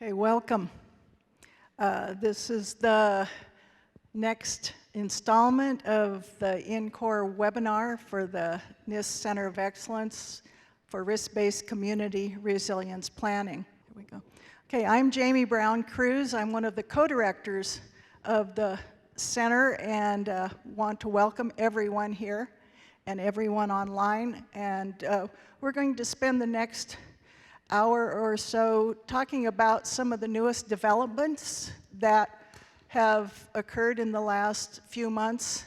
Okay, welcome. This is the next installment of the INCORE webinar for the NIST Center of Excellence for Risk-Based Community Resilience Planning. Here we go. Okay, I'm Jamie Brown Cruz. I'm one of the co-directors of the center and want to welcome everyone here and everyone online. And we're going to spend the next hour or so talking about some of the newest developments that have occurred in the last few months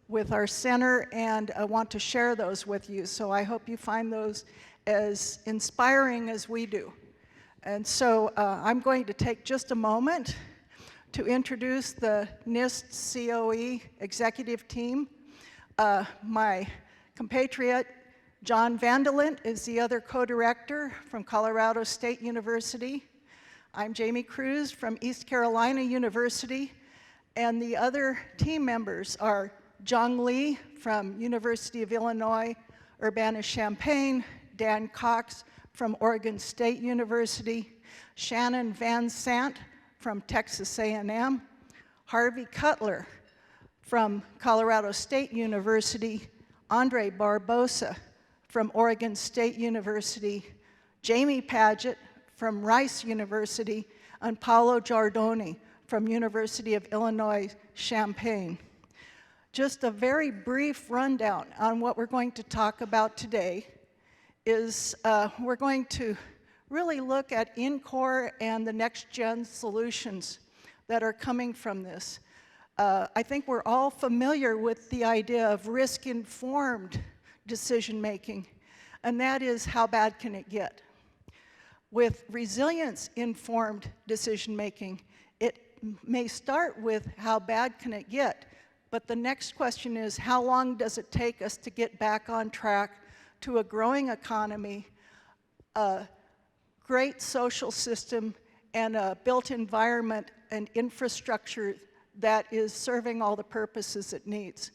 with our center, and I want to share those with you. So I hope you find those as inspiring as we do. And so I'm going to take just a moment to introduce the NIST COE executive team. My compatriot John Vandelent is the other co-director from Colorado State University. I'm Jamie Cruz from East Carolina University, and the other team members are Jung Lee from University of Illinois, Urbana-Champaign, Dan Cox from Oregon State University, Shannon Van Sant from Texas A&M, Harvey Cutler from Colorado State University, Andre Barbosa from Oregon State University, Jamie Paget from Rice University, and Paolo Giardoni from University of Illinois, Champaign. Just a very brief rundown on what we're going to talk about today is we're going to really look at INCORE and the next-gen solutions that are coming from this. I think we're all familiar with the idea of risk-informed decision-making, and that is how bad can it get? With resilience-informed decision-making, it may start with how bad can it get, but the next question is how long does it take us to get back on track to a growing economy, a great social system, and a built environment and infrastructure that is serving all the purposes it needs.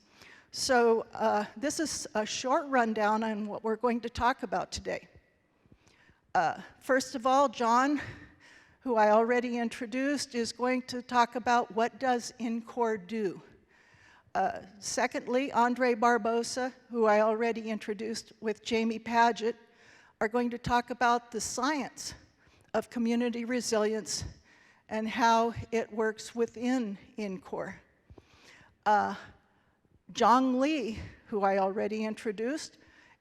So this is a short rundown on what we're going to talk about today. First of all, John, who I already introduced, is going to talk about what does INCORE do. Secondly, Andre Barbosa, who I already introduced with Jamie Paget, are going to talk about the science of community resilience and how it works within INCORE. Jung Lee, who I already introduced,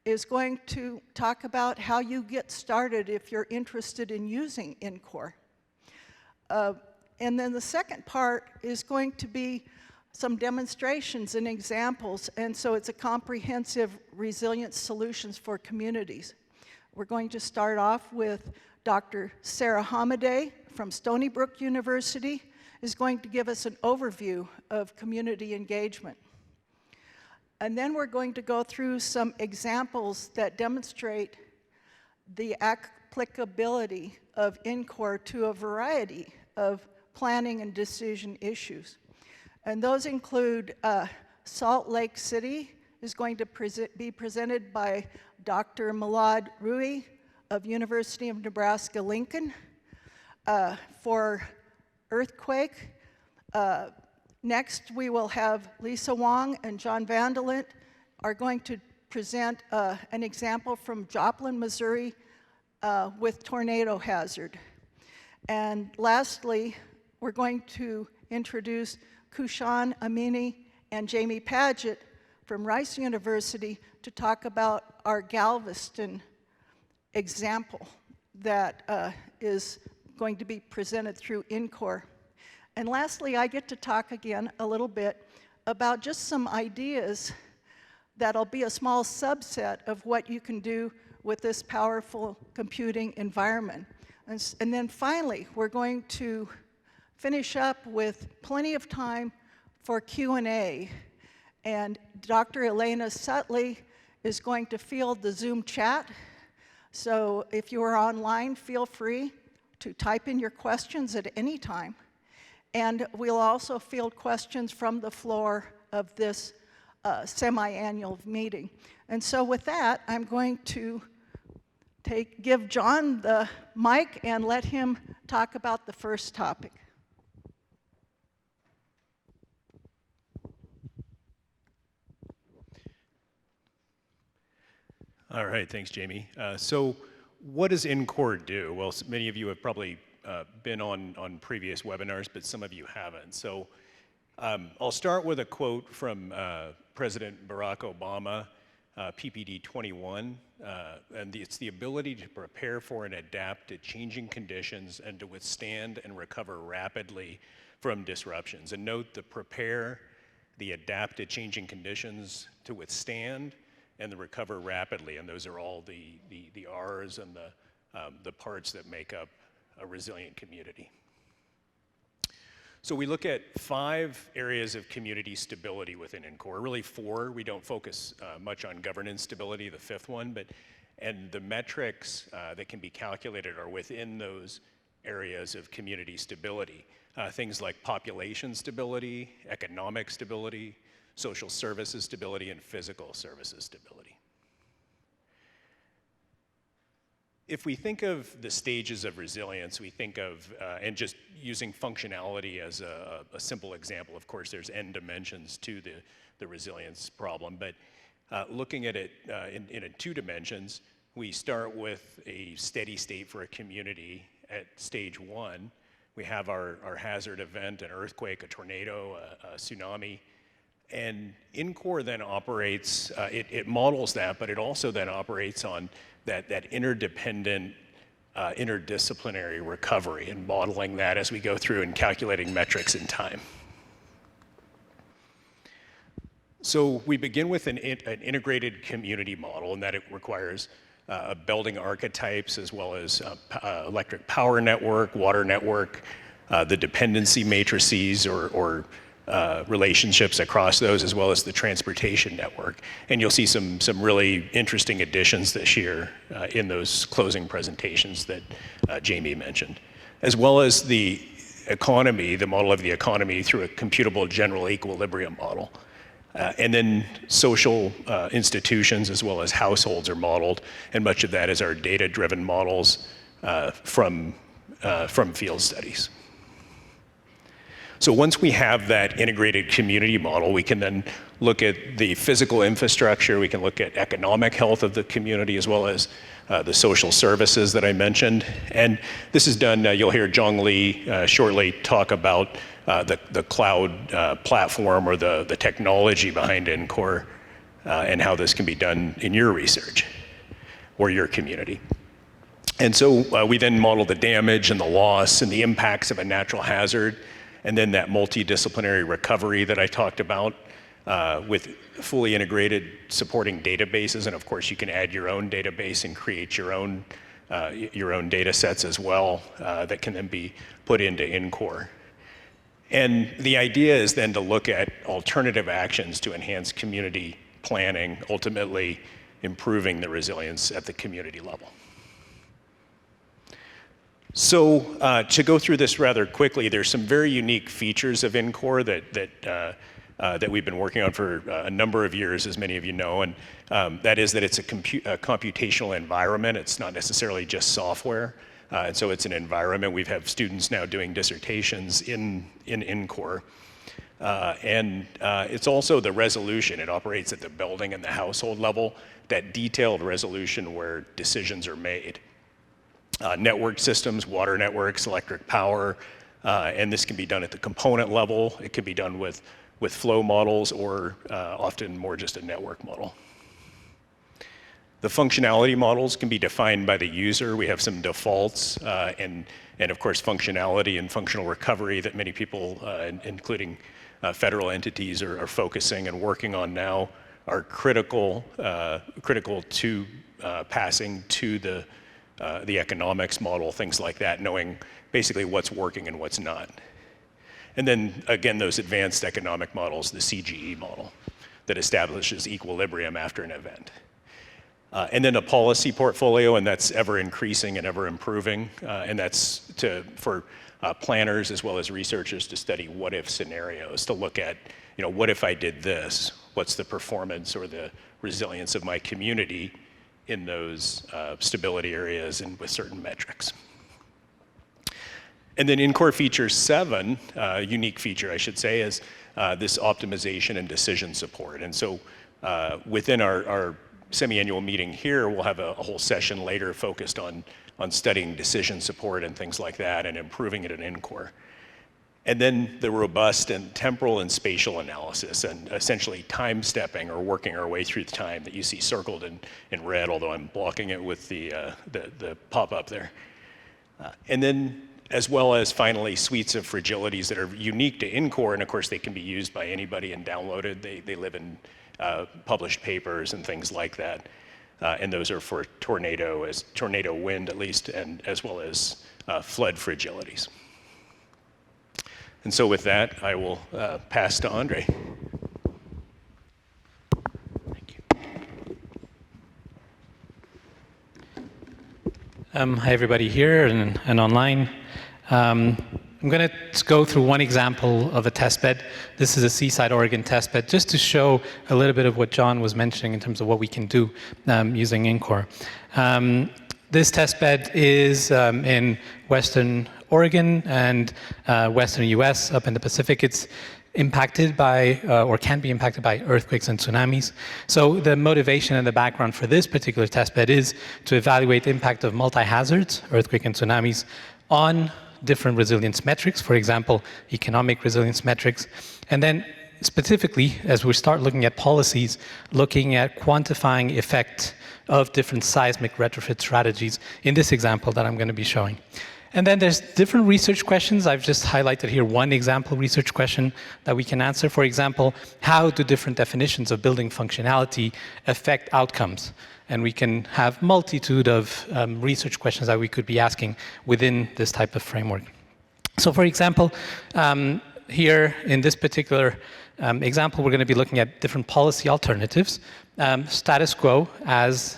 is going to talk about how you get started if you're interested in using INCORE. And then the second part is going to be some demonstrations and examples, and so it's a comprehensive resilience solutions for communities. We're going to start off with Dr. Sarah Hamadeh from Stony Brook University is going to give us an overview of community engagement. And then we're going to go through some examples that demonstrate the applicability of INCORE to a variety of planning and decision issues. And those include Salt Lake City is going to be presented by Dr. Milad Rui of University of Nebraska-Lincoln. For earthquake, next, we will have Lisa Wong and John Vandelent are going to present an example from Joplin, Missouri with tornado hazard. And lastly, we're going to introduce Kushan Amini and Jamie Paget from Rice University to talk about our Galveston example that is going to be presented through INCORE. And lastly, I get to talk again a little bit about just some ideas that'll be a small subset of what you can do with this powerful computing environment. And then finally, we're going to finish up with plenty of time for Q&A. And Dr. Elena Sutley is going to field the Zoom chat. So if you are online, feel free to type in your questions at any time. And we'll also field questions from the floor of this semi-annual meeting. And so with that, I'm going to give John the mic and let him talk about the first topic. All right, thanks, Jamie. So what does NCORE do? Well, many of you have probably been on previous webinars, but some of you haven't. So I'll start with a quote from President Barack Obama, PPD 21, and it's the ability to prepare for and adapt to changing conditions and to withstand and recover rapidly from disruptions. And note the prepare, the adapt to changing conditions, to withstand, and the recover rapidly, and those are all the R's and the parts that make up a resilient community. So we look at 5 areas of community stability within NCORE, really 4. We don't focus much on governance stability, the 5th one, and the metrics that can be calculated are within those areas of community stability. Things like population stability, economic stability, social services stability, and physical services stability. If we think of the stages of resilience, we think of, and just using functionality as a simple example, of course there's N dimensions to the resilience problem, but looking at it in 2 dimensions, we start with a steady state for a community at stage 1. We have our hazard event, an earthquake, a tornado, a tsunami. And NCORE then operates, it models that, but it also then operates on that interdependent, interdisciplinary recovery and modeling that as we go through and calculating metrics in time. So we begin with an integrated community model, and that it requires building archetypes as well as electric power network, water network, the dependency matrices or relationships across those, as well as the transportation network. And you'll see some really interesting additions this year in those closing presentations that Jamie mentioned, as well as the economy, the model of the economy through a computable general equilibrium model. And then social institutions as well as households are modeled, and much of that is our data-driven models from field studies. So once we have that integrated community model, we can then look at the physical infrastructure, we can look at economic health of the community, as well as the social services that I mentioned. And this is done, you'll hear Jong Lee shortly talk about the cloud platform or the technology behind NCORE and how this can be done in your research or your community. And so we then model the damage and the loss and the impacts of a natural hazard, and then that multidisciplinary recovery that I talked about with fully integrated supporting databases. And of course, you can add your own database and create your own data sets as well that can then be put into NCORE. And the idea is then to look at alternative actions to enhance community planning, ultimately improving the resilience at the community level. So to go through this rather quickly, there's some very unique features of NCORE that we've been working on for a number of years, as many of you know, and that is that it's a computational environment. It's not necessarily just software, and so it's an environment. We have students now doing dissertations in NCORE. And it's also the resolution. It operates at the building and the household level, that detailed resolution where decisions are made. Network systems, water networks, electric power, and this can be done at the component level. It can be done with flow models or often more just a network model. The functionality models can be defined by the user. We have some defaults and of course functionality and functional recovery that many people, including federal entities, are focusing and working on now, are critical to passing to the economics model, things like that, knowing basically what's working and what's not. And then again, those advanced economic models, the CGE model, that establishes equilibrium after an event. And then a policy portfolio, and that's ever increasing and ever improving, and that's for planners as well as researchers to study what if scenarios, to look at, what if I did this? What's the performance or the resilience of my community in those stability areas and with certain metrics. And then in core feature 7, unique feature I should say, is this optimization and decision support. And so within our semi-annual meeting here, we'll have a whole session later focused on studying decision support and things like that and improving it in NCORE. And then the robust and temporal and spatial analysis and essentially time stepping or working our way through the time that you see circled in red, although I'm blocking it with the pop-up there. And then as well as finally suites of fragilities that are unique to NCORE, and of course they can be used by anybody and downloaded. They live in published papers and things like that. And those are for tornado wind at least, and as well as flood fragilities. And so with that, I will pass to Andre. Thank you. Hi everybody here and online. I'm going to go through one example of a testbed. This is a Seaside, Oregon testbed, just to show a little bit of what John was mentioning in terms of what we can do using NCORE. This testbed is in Western Oregon and Western US, up in the Pacific. It's impacted by, or can be impacted by, earthquakes and tsunamis. So the motivation and the background for this particular testbed is to evaluate the impact of multi-hazards, earthquake and tsunamis, on different resilience metrics, for example, economic resilience metrics. And then specifically, as we start looking at policies, looking at quantifying effect of different seismic retrofit strategies in this example that I'm going to be showing. And then there's different research questions. I've just highlighted here one example research question that we can answer. For example, how do different definitions of building functionality affect outcomes? And we can have multitude of research questions that we could be asking within this type of framework. So for example, here in this particular example, we're going to be looking at different policy alternatives. Status quo as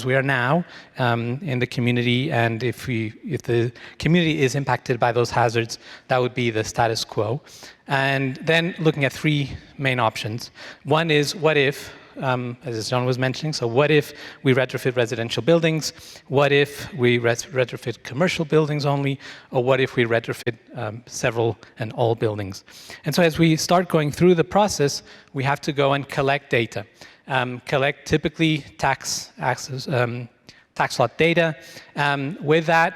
we are now in the community, and if the community is impacted by those hazards, that would be the status quo. And then looking at 3 main options. One is what if, as John was mentioning, so what if we retrofit residential buildings? What if we retrofit commercial buildings only? Or what if we retrofit several and all buildings? And so as we start going through the process, we have to go and collect data. Collect typically tax lot data. With that,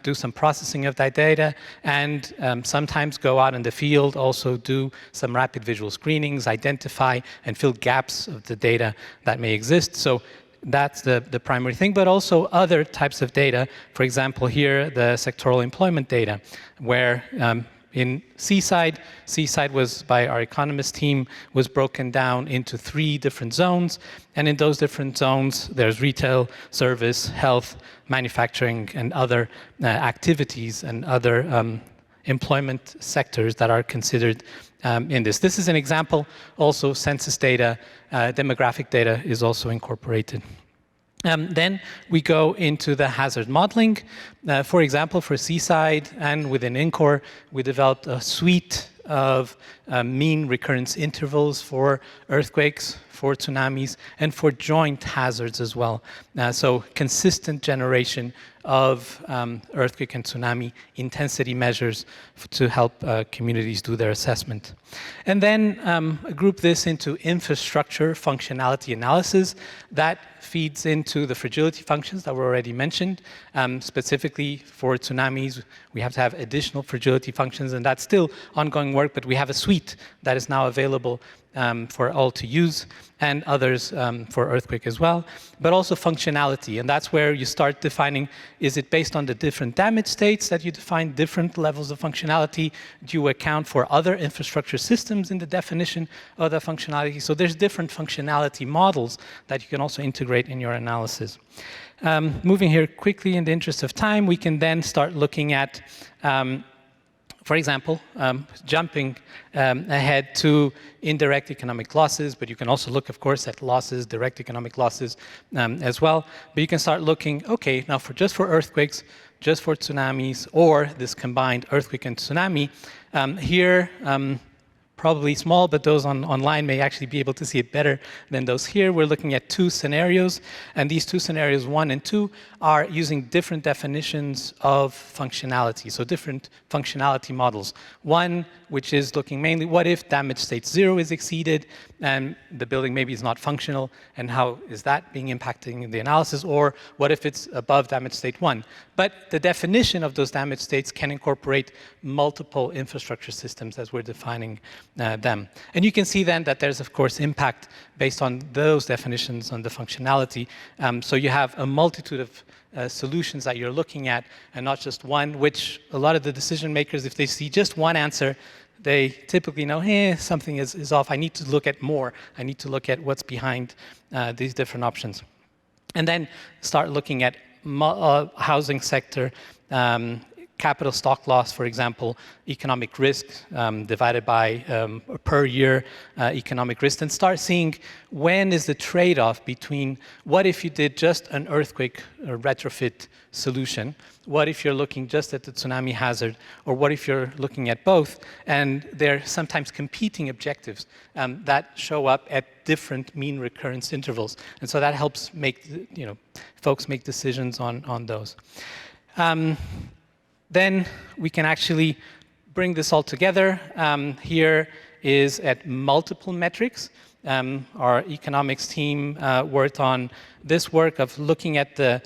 do some processing of that data, and sometimes go out in the field, also do some rapid visual screenings, identify and fill gaps of the data that may exist. So that's the primary thing, but also other types of data. For example, here, the sectoral employment data, where in Seaside was, by our economist team, was broken down into 3 different zones. And in those different zones, there's retail, service, health, manufacturing, and other activities and other employment sectors that are considered in this. This is an example. Also, census data, demographic data is also incorporated. Then we go into the hazard modeling. For example, for Seaside and within NCORE, we developed a suite of mean recurrence intervals for earthquakes, for tsunamis, and for joint hazards as well. So consistent generation of earthquake and tsunami intensity measures to help communities do their assessment. And then group this into infrastructure functionality analysis. That feeds into the fragility functions that were already mentioned. Specifically for tsunamis, we have to have additional fragility functions, and that's still ongoing work, but we have a suite that is now available for all to use, and others for earthquake as well, but also functionality. And that's where you start defining, is it based on the different damage states that you define different levels of functionality? Do you account for other infrastructure systems in the definition of the functionality? So there's different functionality models that you can also integrate in your analysis. Moving here quickly in the interest of time, we can then start looking at for example, jumping ahead to indirect economic losses, but you can also look, of course, at losses, direct economic losses as well. But you can start looking, okay, now just for earthquakes, just for tsunamis, or this combined earthquake and tsunami, here probably small, but those online may actually be able to see it better than those here. We're looking at 2 scenarios, and these 2 scenarios, 1 and 2, are using different definitions of functionality, so different functionality models. One, which is looking mainly, what if damage state 0 is exceeded, and the building maybe is not functional, and how is that being impacting the analysis, or what if it's above damage state 1? But the definition of those damage states can incorporate multiple infrastructure systems as we're defining them. And you can see then that there's, of course, impact based on those definitions on the functionality. So you have a multitude of solutions that you're looking at, and not just one, which a lot of the decision makers, if they see just one answer, they typically know, hey, something is off. I need to look at more. I need to look at what's behind these different options. And then start looking at housing sector, capital stock loss, for example, economic risk divided by per year economic risk, and start seeing when is the trade-off between what if you did just an earthquake retrofit solution, what if you're looking just at the tsunami hazard, or what if you're looking at both, and they're sometimes competing objectives that show up at different mean recurrence intervals, and so that helps make folks make decisions on those. Then we can actually bring this all together. Here is at multiple metrics. Our economics team worked on this work of looking at the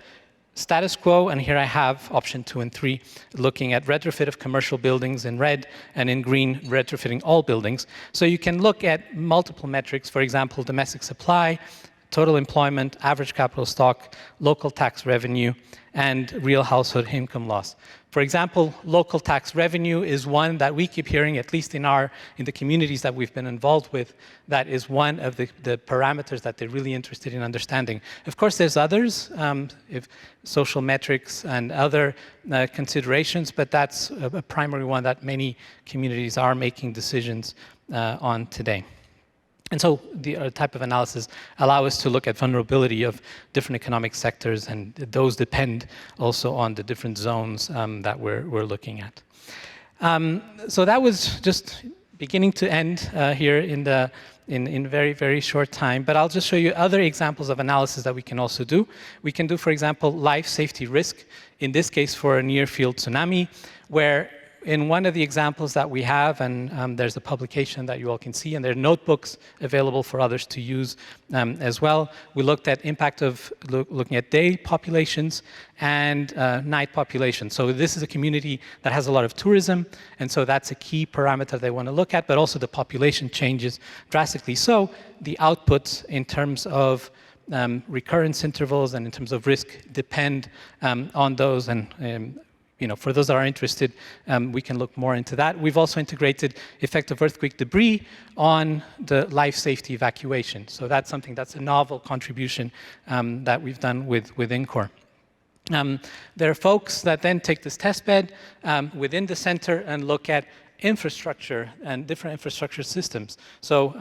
status quo, and here I have option 2 and 3, looking at retrofit of commercial buildings in red, and in green, retrofitting all buildings. So you can look at multiple metrics, for example, domestic supply, total employment, average capital stock, local tax revenue, and real household income loss. For example, local tax revenue is one that we keep hearing, at least in the communities that we've been involved with, that is one of the parameters that they're really interested in understanding. Of course, there's others, social metrics and other considerations, but that's a primary one that many communities are making decisions on today. And so the type of analysis allow us to look at vulnerability of different economic sectors, and those depend also on the different zones that we're looking at. So that was just beginning to end here in very, very short time, but I'll just show you other examples of analysis that we can also do. We can do, for example, life safety risk, in this case for a near-field tsunami, where in one of the examples that we have, and there's a publication that you all can see, and there are notebooks available for others to use as well. We looked at impact of looking at day populations and night populations. So this is a community that has a lot of tourism, and so that's a key parameter they want to look at, but also the population changes drastically. So the outputs in terms of recurrence intervals and in terms of risk depend on those, and for those that are interested, we can look more into that. We've also integrated effect of earthquake debris on the life safety evacuation. So that's something that's a novel contribution that we've done with INCOR. There are folks that then take this test bed within the center and look at infrastructure and different infrastructure systems. So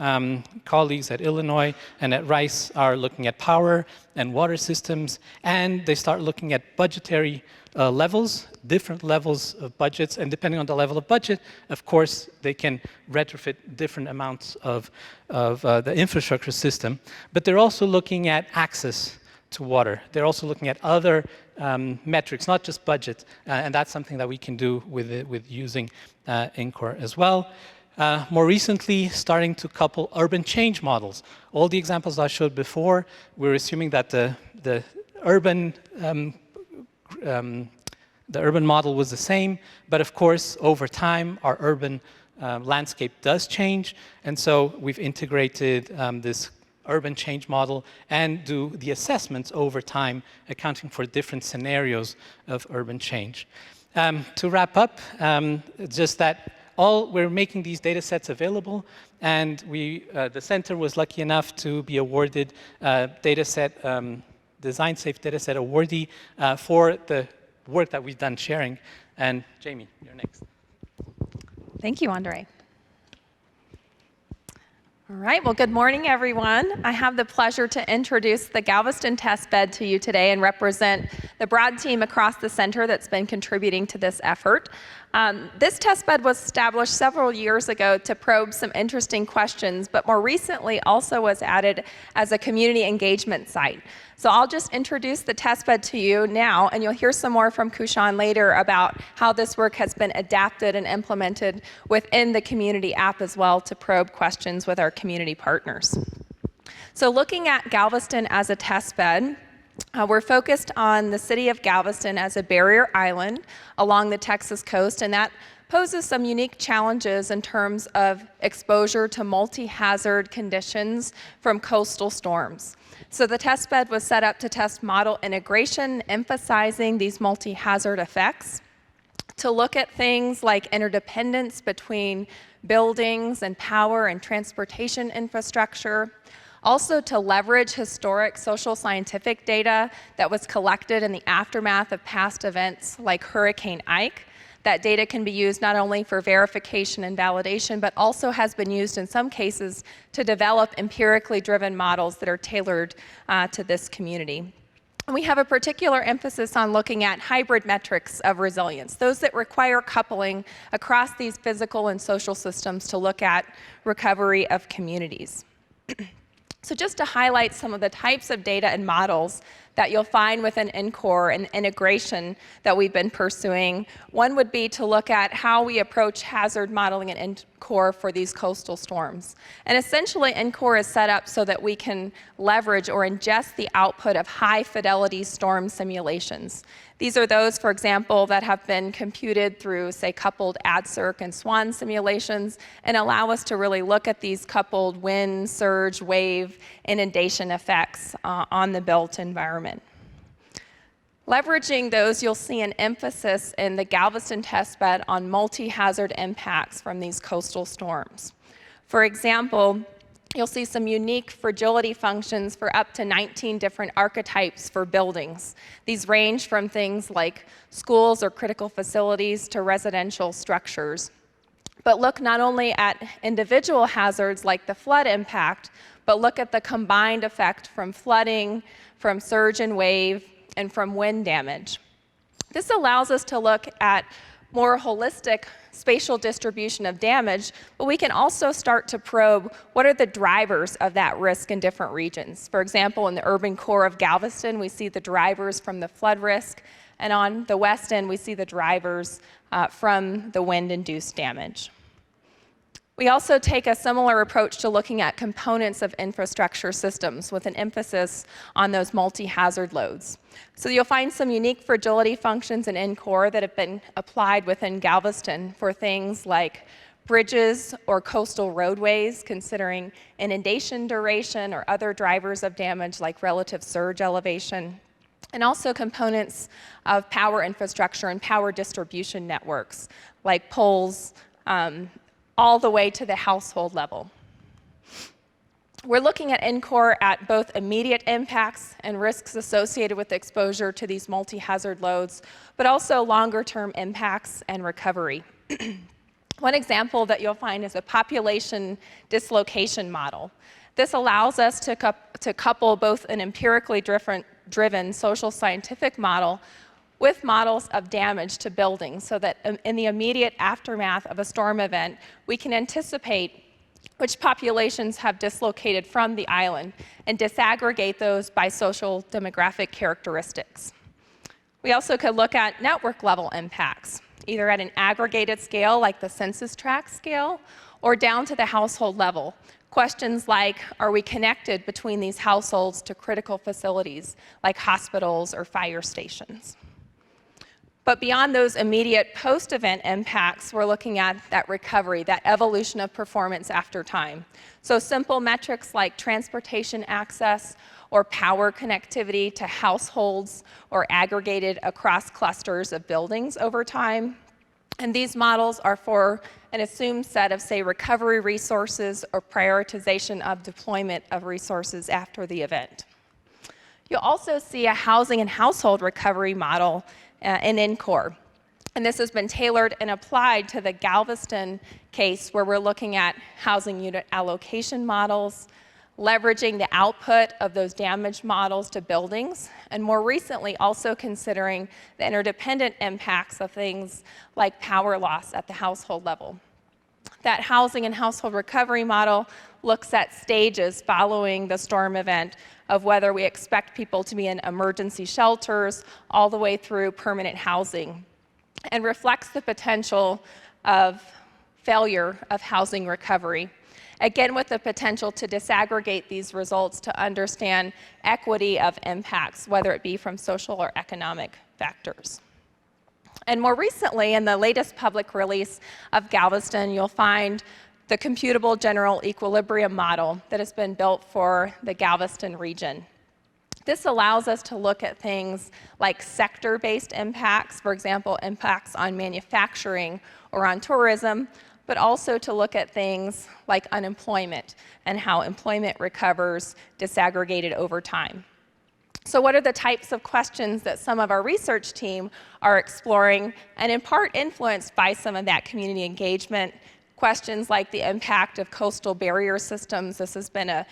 colleagues at Illinois and at Rice are looking at power and water systems, and they start looking at budgetary levels, different levels of budgets, and depending on the level of budget, of course, they can retrofit different amounts of the infrastructure system. But they're also looking at access to water. They're also looking at other metrics, not just budget, and that's something that we can do with using INCOR as well. More recently, starting to couple urban change models. All the examples I showed before, we're assuming that the urban model was the same, but of course, over time, our urban landscape does change, and so we've integrated this urban change model and do the assessments over time, accounting for different scenarios of urban change. To wrap up, just that we're making these data sets available, and the center was lucky enough to be awarded Design Safe Dataset Awardee for the work that we've done sharing. And Jamie, you're next. Thank you, Andre. All right, well, good morning, everyone. I have the pleasure to introduce the Galveston testbed to you today and represent the broad team across the center that's been contributing to this effort. This testbed was established several years ago to probe some interesting questions, but more recently also was added as a community engagement site. So I'll just introduce the testbed to you now, and you'll hear some more from Kushan later about how this work has been adapted and implemented within the community app as well to probe questions with our community partners. So looking at Galveston as a testbed, we're focused on the city of Galveston as a barrier island along the Texas coast, and that poses some unique challenges in terms of exposure to multi-hazard conditions from coastal storms. So the testbed was set up to test model integration, emphasizing these multi-hazard effects, to look at things like interdependence between buildings and power and transportation infrastructure, also to leverage historic social scientific data that was collected in the aftermath of past events like Hurricane Ike. That data can be used not only for verification and validation, but also has been used in some cases to develop empirically driven models that are tailored to this community. And we have a particular emphasis on looking at hybrid metrics of resilience, those that require coupling across these physical and social systems to look at recovery of communities. So just to highlight some of the types of data and models that you'll find within NCORE and integration that we've been pursuing, one would be to look at how we approach hazard modeling in NCORE for these coastal storms. And essentially, NCORE is set up so that we can leverage or ingest the output of high-fidelity storm simulations. These are those, for example, that have been computed through, say, coupled asearthquakes and SWAN simulations, and allow us to really look at these coupled wind, surge, wave, inundation effects on the built environment. Leveraging those, you'll see an emphasis in the Galveston testbed on multi-hazard impacts from these coastal storms. For example, you'll see some unique fragility functions for up to 19 different archetypes for buildings. These range from things like schools or critical facilities to residential structures. But look not only at individual hazards like the flood impact, but look at the combined effect from flooding, from surge and wave, and from wind damage. This allows us to look at more holistic spatial distribution of damage, but we can also start to probe what are the drivers of that risk in different regions. For example, in the urban core of Galveston, we see the drivers from the flood risk, and on the west end, we see the drivers from the wind-induced damage. We also take a similar approach to looking at components of infrastructure systems with an emphasis on those multi-hazard loads. So you'll find some unique fragility functions in NCORE that have been applied within Galveston for things like bridges or coastal roadways, considering inundation duration or other drivers of damage like relative surge elevation, and also components of power infrastructure and power distribution networks like poles, all the way to the household level. We're looking at NCORE at both immediate impacts and risks associated with exposure to these multi-hazard loads, but also longer-term impacts and recovery. One example that you'll find is a population dislocation model. This allows us to couple both an empirically driven social scientific model with models of damage to buildings so that in the immediate aftermath of a storm event, we can anticipate which populations have dislocated from the island and disaggregate those by social demographic characteristics. We also could look at network level impacts, either at an aggregated scale like the census tract scale or down to the household level. Questions like, are we connected between these households to critical facilities like hospitals or fire stations? But beyond those immediate post-event impacts, we're looking at that recovery, that evolution of performance after time. So simple metrics like transportation access or power connectivity to households or aggregated across clusters of buildings over time. And these models are for an assumed set of, say, recovery resources or prioritization of deployment of resources after the event. You'll also see a housing and household recovery model in NCORE. And this has been tailored and applied to the Galveston case where we're looking at housing unit allocation models, leveraging the output of those damage models to buildings, and more recently also considering the interdependent impacts of things like power loss at the household level. That housing and household recovery model looks at stages following the storm event of whether we expect people to be in emergency shelters all the way through permanent housing, and reflects the potential of failure of housing recovery. Again, with the potential to disaggregate these results to understand equity of impacts, whether it be from social or economic factors. And more recently, in the latest public release of Galveston, you'll find the computable general equilibrium model that has been built for the Galveston region. This allows us to look at things like sector-based impacts, for example, impacts on manufacturing or on tourism, but also to look at things like unemployment and how employment recovers disaggregated over time. So what are the types of questions that some of our research team are exploring, and in part influenced by some of that community engagement? Questions like the impact of coastal barrier systems. This has been a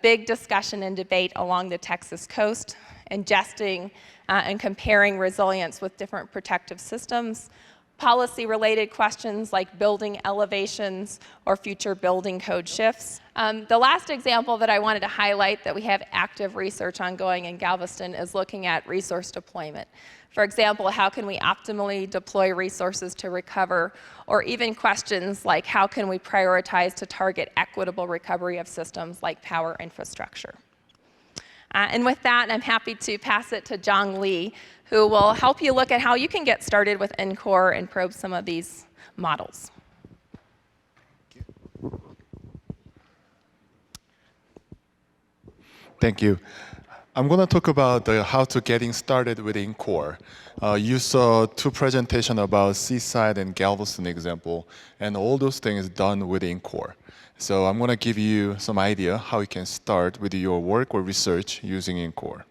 big discussion and debate along the Texas coast, ingesting and comparing resilience with different protective systems. Policy-related questions like building elevations or future building code shifts. The last example that I wanted to highlight that we have active research ongoing in Galveston is looking at resource deployment. For example, how can we optimally deploy resources to recover, or even questions like how can we prioritize to target equitable recovery of systems like power infrastructure. And with that, I'm happy to pass it to Jong Lee, who will help you look at how you can get started with NCORE and probe some of these models. Thank you. I'm going to talk about how to getting started with NCORE. You saw two presentations about Seaside and Galveston example, and all those things done with NCORE. So I'm going to give you some idea how you can start with your work or research using NCORE.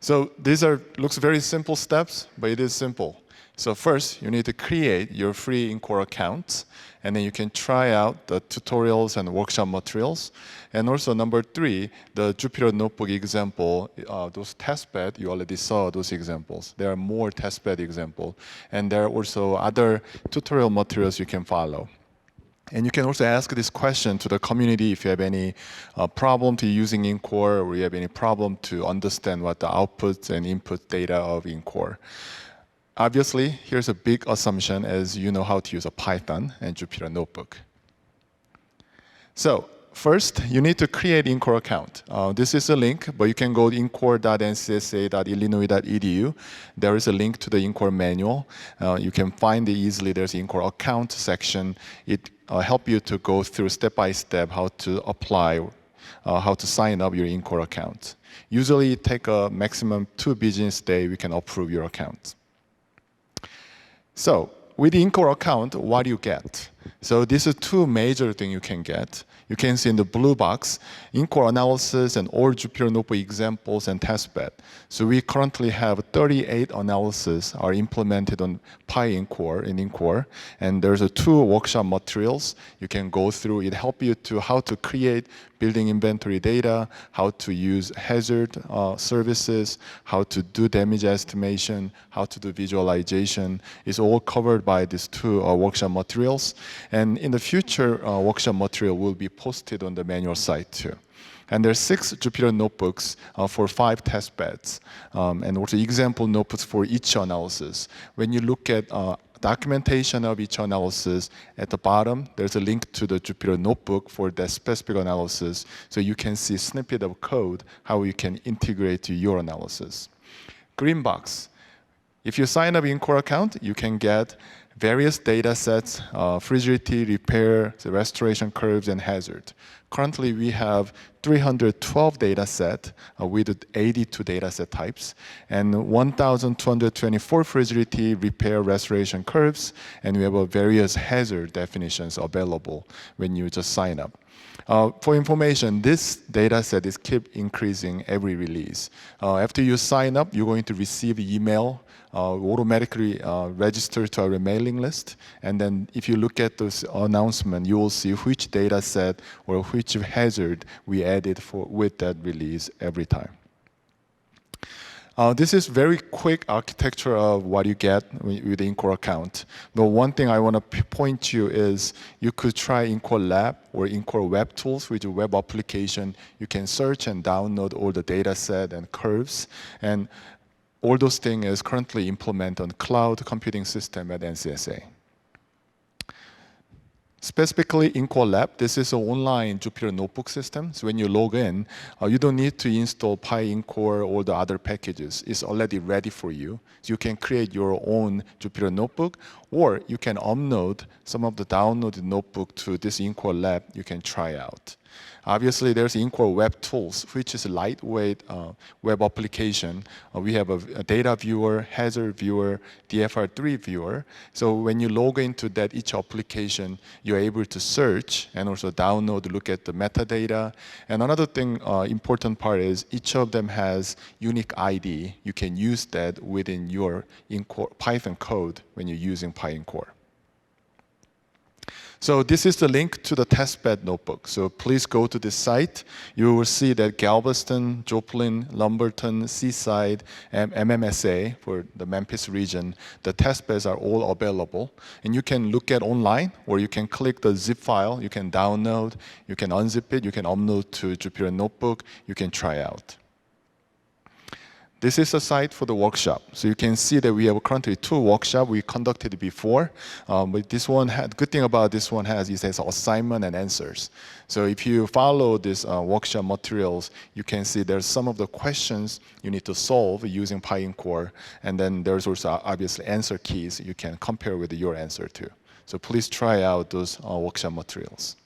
So these looks very simple steps, but it is simple. So first, you need to create your free NCORE account, and then you can try out the tutorials and workshop materials. And also number 3, the Jupyter Notebook example, those testbed, you already saw those examples. There are more testbed examples. And there are also other tutorial materials you can follow. And you can also ask this question to the community if you have any problem to using NCORE, or you have any problem to understand what the outputs and input data of NCORE. Obviously, here's a big assumption, as you know how to use a Python and Jupyter Notebook. So first, you need to create NCORE account. This is a link, but you can go to ncore.ncsa.illinois.edu. There is a link to the NCORE manual. You can find it easily. There's an NCORE account section. It helps you to go through step by step how to apply, how to sign up your NCORE account. Usually, it takes a maximum 2 business days. We can approve your account. So with the NCORE account, what do you get? So these are 2 major things you can get. You can see in the blue box, NCORE analysis and all Jupyter Notebook examples and testbed. So we currently have 38 analyses are implemented on PyNCORE in NCORE, and there's 2 workshop materials you can go through. It helps you to how to create building inventory data, how to use hazard services, how to do damage estimation, how to do visualization. It's all covered by these 2 workshop materials. And in the future, workshop material will be posted on the manual site too. And there are 6 Jupyter notebooks for 5 test beds, and also example notebooks for each analysis. When you look at documentation of each analysis, at the bottom, there's a link to the Jupyter notebook for that specific analysis, so you can see a snippet of code, how you can integrate to your analysis. Green box. If you sign up NCORE account, you can get various data sets, fragility, repair, the restoration curves, and hazard. Currently, we have 312 data set with 82 data set types, and 1,224 fragility, repair, restoration curves, and we have various hazard definitions available when you just sign up. For information, this data set is keep increasing every release. After you sign up, you're going to receive email, automatically register to our mailing list. And then if you look at this announcement, you will see which data set or which hazard we added with that release every time. This is very quick architecture of what you get with the INCORE account. But one thing I want to point to you is you could try INCORE Lab or INCORE Web Tools, which is a web application. You can search and download all the data set and curves. And all those things is currently implemented on cloud computing system at NCSA. Specifically, INCORE Lab, this is an online Jupyter Notebook system. So when you log in, you don't need to install PyINCORE or the other packages. It's already ready for you. So you can create your own Jupyter Notebook, or you can upload some of the downloaded notebook to this INCORE Lab you can try out. Obviously, there's INCORE Web Tools, which is a lightweight web application. We have a data viewer, hazard viewer, DFR3 viewer. So when you log into that each application, you're able to search and also download, look at the metadata. And another thing, important part is each of them has unique ID. You can use that within your Python code when you're using PyINCORE. So this is the link to the testbed notebook. So please go to this site. You will see that Galveston, Joplin, Lumberton, Seaside, and MMSA for the Memphis region, the testbeds are all available. And you can look at online, or you can click the zip file. You can download, you can unzip it, you can upload to Jupyter Notebook, you can try out. This is a site for the workshop. So you can see that we have currently 2 workshops we conducted before. But this one, good thing about this one is it has assignment and answers. So if you follow these workshop materials, you can see there's some of the questions you need to solve using PyINCORE. And then there's also obviously answer keys you can compare with your answer to. So please try out those workshop materials.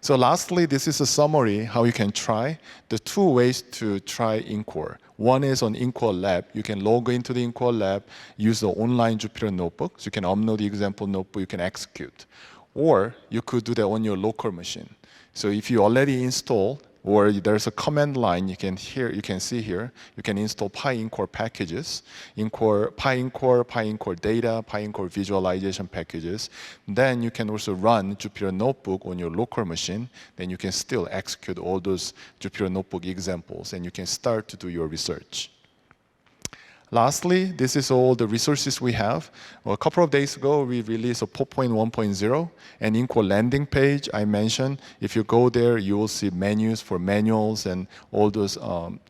So lastly, this is a summary how you can try. The 2 ways to try INCORE. One is on INCORE Lab. You can log into the INCORE Lab, use the online Jupyter Notebook. So you can upload the example notebook, you can execute. Or you could do that on your local machine. So if you already installed, or there's a command line you can see here, you can install PyINCORE packages, PyINCORE data, PyINCORE visualization packages. Then you can also run Jupyter Notebook on your local machine. Then you can still execute all those Jupyter Notebook examples, and you can start to do your research. Lastly, this is all the resources we have. Well, a couple of days ago, we released a 4.1.0, and INCORE landing page I mentioned. If you go there, you will see menus for manuals and all those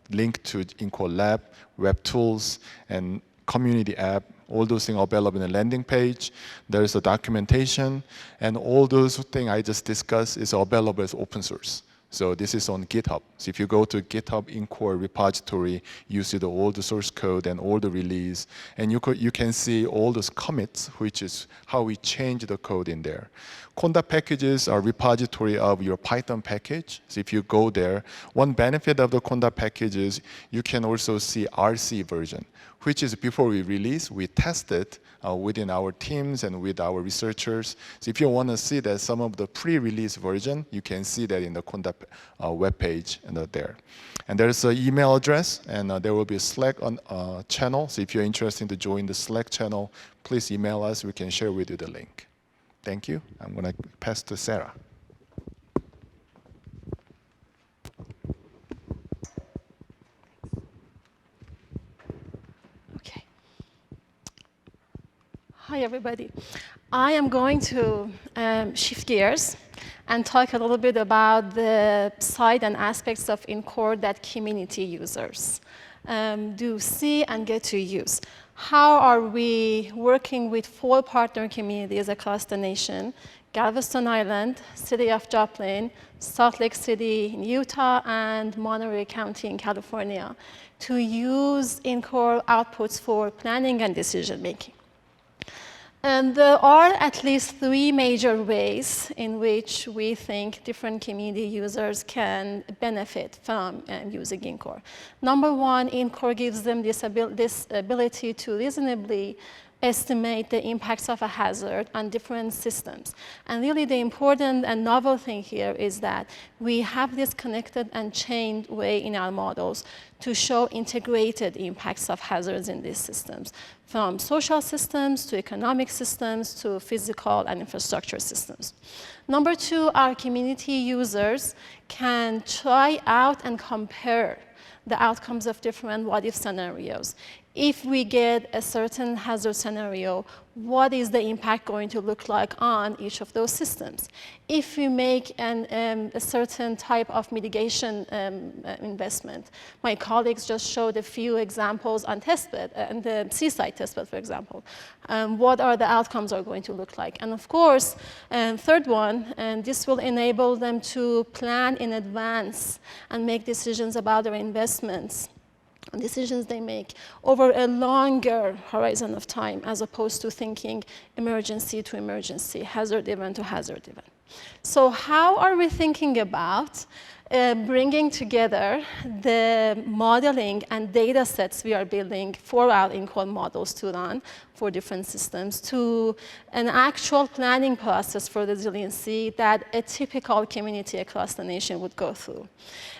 linked to INCORE Lab, web tools, and community app. All those things are available in the landing page. There's a documentation, and all those things I just discussed is available as open source. So this is on GitHub. So if you go to GitHub INCORE repository, you see all the source code and all the release. And you can see all those commits, which is how we change the code in there. Conda packages are repository of your Python package. So if you go there, one benefit of the Conda package is you can also see RC version, which is before we release, we test it within our teams and with our researchers. So if you want to see that some of the pre-release version, you can see that in the Conda webpage and there. And there's an email address, and there will be a Slack channel. So if you're interested to join the Slack channel, please email us. We can share with you the link. Thank you. I'm going to pass to Sarah. Okay. Hi, everybody. I am going to shift gears and talk a little bit about the side and aspects of INCORE that community users do see and get to use. How are we working with 4 partner communities across the nation: Galveston Island, City of Joplin, Salt Lake City in Utah, and Monterey County in California, to use INCORE outputs for planning and decision making? And there are at least 3 major ways in which we think different community users can benefit from using INCORE. Number 1, INCORE gives them this ability to reasonably estimate the impacts of a hazard on different systems. And really the important and novel thing here is that we have this connected and chained way in our models to show integrated impacts of hazards in these systems, from social systems to economic systems to physical and infrastructure systems. Number two, our community users can try out and compare the outcomes of different what-if scenarios. If we get a certain hazard scenario, what is the impact going to look like on each of those systems? If we make a certain type of mitigation investment, my colleagues just showed a few examples on testbed, and the Seaside testbed, for example. What are the outcomes are going to look like? And of course, third one, and this will enable them to plan in advance and make decisions about their investments, decisions they make over a longer horizon of time, as opposed to thinking emergency to emergency, hazard event to hazard event. So how are we thinking about bringing together the modeling and data sets we are building for our in-call models to run for different systems to an actual planning process for resiliency that a typical community across the nation would go through?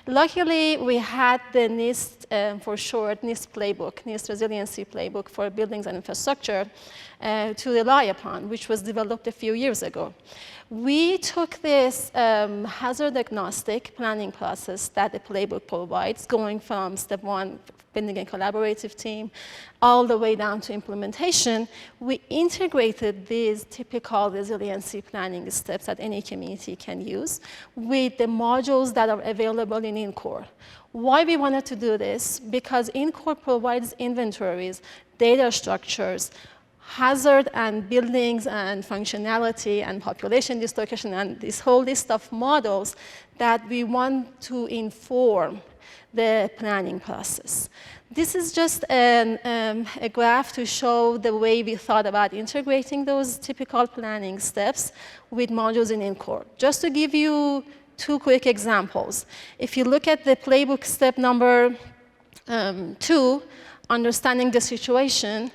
Luckily, we had the NIST, for short, NIST playbook, NIST resiliency playbook for buildings and infrastructure to rely upon, which was developed a few years ago. We took this hazard agnostic planning process that the playbook provides, going from step one, building a collaborative team, all the way down to implementation. We integrated these typical resiliency planning steps that any community can use with the modules that are available in INCORE. Why we wanted to do this? Because INCORE provides inventories, data structures, hazard and buildings and functionality and population dislocation and this whole list of models that we want to inform the planning process. This is just a graph to show the way we thought about integrating those typical planning steps with modules in INCORE. Just to give you two quick examples. If you look at the playbook step number 2, understanding the situation,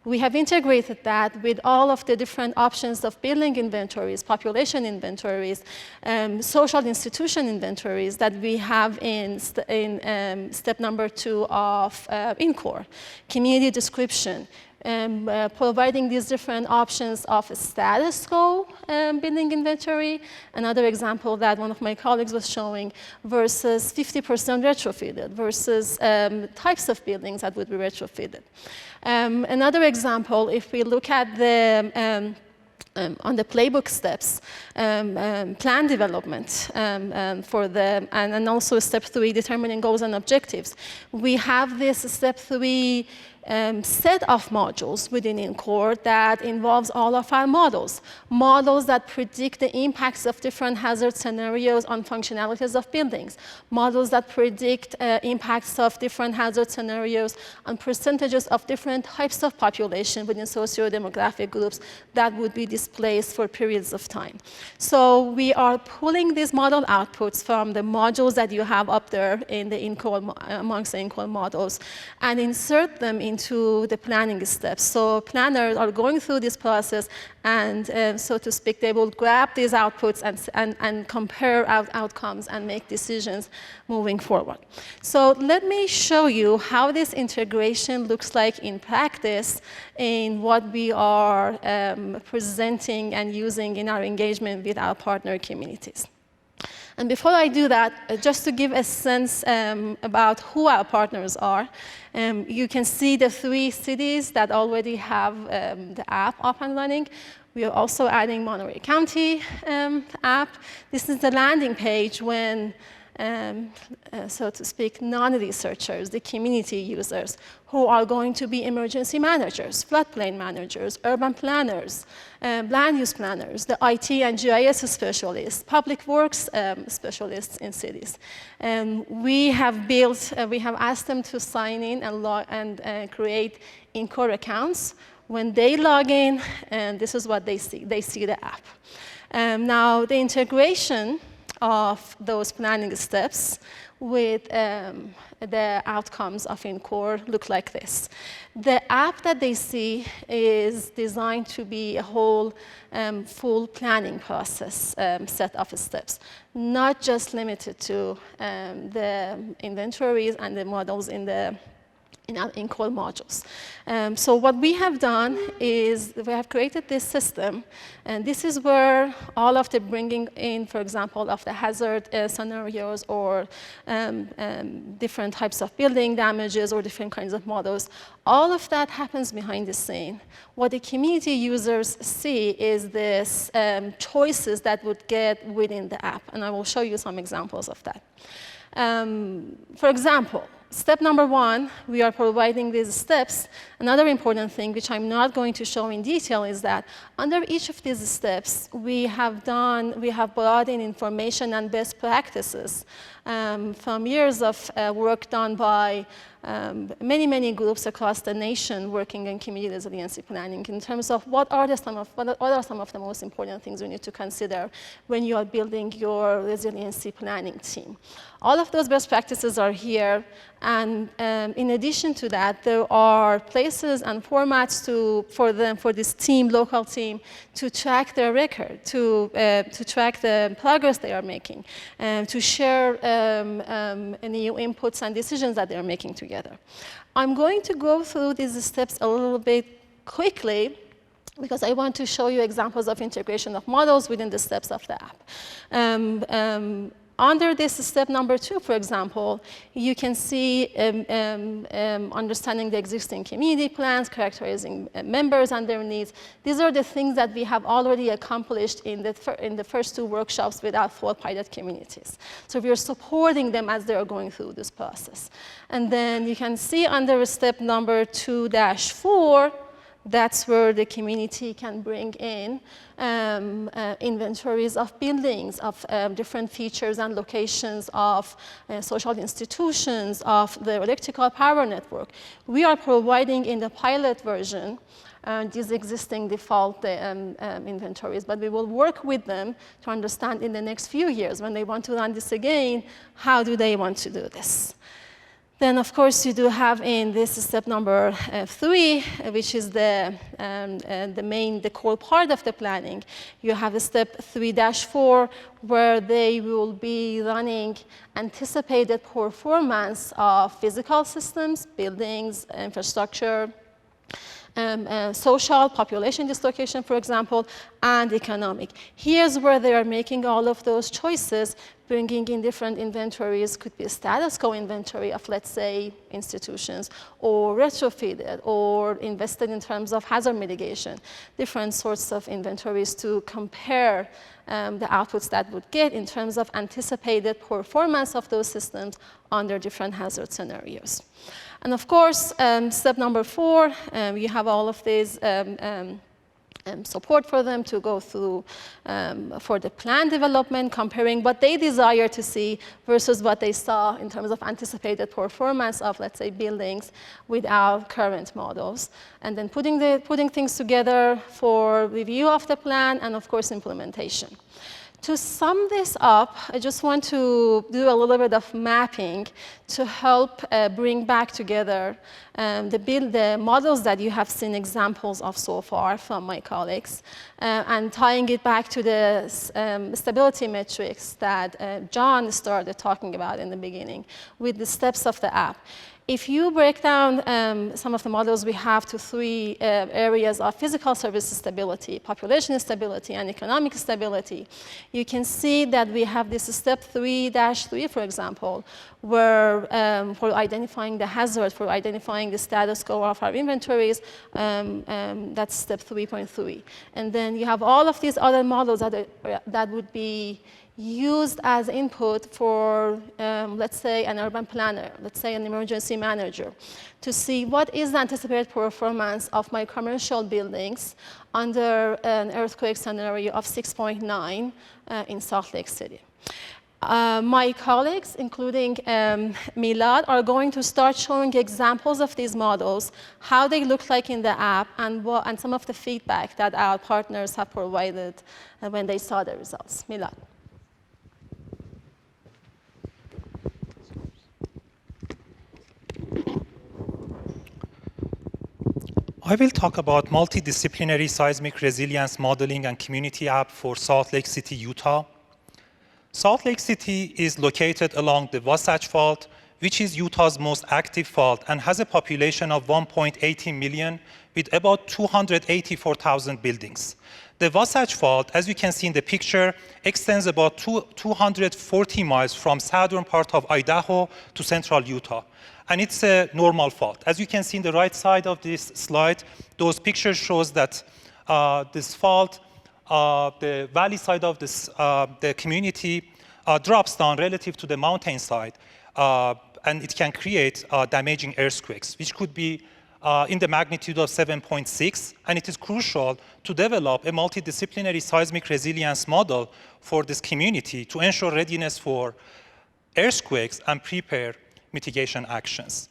we have integrated that with all of the different options of building inventories, population inventories, social institution inventories that we have in step number 2 of INCORE. Community description, providing these different options of a status quo building inventory. Another example that one of my colleagues was showing versus 50% retrofitted versus types of buildings that would be retrofitted. Another example, if we look at the on the playbook steps, plan development for the, and also step 3, determining goals and objectives. We have this step 3 set of modules within INCORE that involves all of our models. Models that predict the impacts of different hazard scenarios on functionalities of buildings. Models that predict impacts of different hazard scenarios on percentages of different types of population within socio-demographic groups that would be displaced for periods of time. So we are pulling these model outputs from the modules that you have up there in the INCORE, amongst the INCORE models, and insert them into the planning steps. So planners are going through this process, and so to speak, they will grab these outputs and compare outcomes and make decisions moving forward. So let me show you how this integration looks like in practice in what we are presenting and using in our engagement with our partner communities. And before I do that, just to give a sense about who our partners are, you can see the 3 cities that already have the app up and running. We are also adding Monterey County app. This is the landing page when, so to speak, non-researchers, the community users, who are going to be emergency managers, floodplain managers, urban planners, land use planners, the IT and GIS specialists, public works specialists in cities. We have built, we have asked them to sign in and create INCORE accounts. When they log in, and this is what they see the app. Now, the integration of those planning steps with the outcomes of INCORE look like this. The app that they see is designed to be a whole full planning process set of steps, not just limited to the inventories and the models in our INCORE modules. So what we have done is we have created this system, and this is where all of the bringing in, for example, of the hazard scenarios or different types of building damages or different kinds of models, all of that happens behind the scene. What the community users see is this choices that would get within the app, and I will show you some examples of that. For example, step number 1, we are providing these steps. Another important thing, which I'm not going to show in detail, is that under each of these steps, we have brought in information and best practices from years of work done by many, many groups across the nation working in community resiliency planning in terms of what are some of the most important things you need to consider when you are building your resiliency planning team. All of those best practices are here, and in addition to that, there are places and formats for this team, local team, to track their record, to track the progress they are making, to share new inputs and decisions that they are making together. I'm going to go through these steps a little bit quickly, because I want to show you examples of integration of models within the steps of the app. Under this step number 2, for example, you can see understanding the existing community plans, characterizing members and their needs. These are the things that we have already accomplished in the first 2 workshops with our 4 pilot communities. So we are supporting them as they are going through this process. And then you can see under step number 2-4, that's where the community can bring in inventories of buildings, of different features and locations of social institutions, of the electrical power network. We are providing in the pilot version these existing default inventories, but we will work with them to understand in the next few years when they want to run this again, how do they want to do this. Then, of course, you do have in this step number 3, which is the core part of the planning. You have a step 3-4, where they will be running anticipated performance of physical systems, buildings, infrastructure, social, population dislocation, for example, and economic. Here's where they are making all of those choices, bringing in different inventories. Could be a status quo inventory of, let's say, institutions, or retrofitted, or invested in terms of hazard mitigation, different sorts of inventories to compare the outputs that would get in terms of anticipated performance of those systems under different hazard scenarios. And of course, step number 4, you have all of these support for them to go through for the plan development, comparing what they desire to see versus what they saw in terms of anticipated performance of, let's say, buildings with our current models. And then putting things together for review of the plan and, of course, implementation. To sum this up, I just want to do a little bit of mapping to help bring back together the models that you have seen examples of so far from my colleagues, and tying it back to the stability metrics that John started talking about in the beginning with the steps of the app. If you break down some of the models we have to 3 areas of physical service stability, population stability, and economic stability, you can see that we have this step 3-3, for example, where for identifying the hazard, for identifying the status quo of our inventories, that's step 3.3. And then you have all of these other models that would be used as input for, let's say, an urban planner, let's say an emergency manager, to see what is the anticipated performance of my commercial buildings under an earthquake scenario of 6.9 in Salt Lake City. My colleagues, including Milad, are going to start showing examples of these models, how they look like in the app, and some of the feedback that our partners have provided when they saw the results. Milad. I will talk about multidisciplinary seismic resilience modeling and community app for Salt Lake City, Utah. Salt Lake City is located along the Wasatch Fault, which is Utah's most active fault and has a population of 1.18 million with about 284,000 buildings. The Wasatch Fault, as you can see in the picture, extends about 240 miles from southern part of Idaho to central Utah. And it's a normal fault. As you can see in the right side of this slide, those pictures shows that this fault, the valley side of this, the community drops down relative to the mountain side, and it can create damaging earthquakes, which could be in the magnitude of 7.6, and it is crucial to develop a multidisciplinary seismic resilience model for this community to ensure readiness for earthquakes and prepare mitigation actions.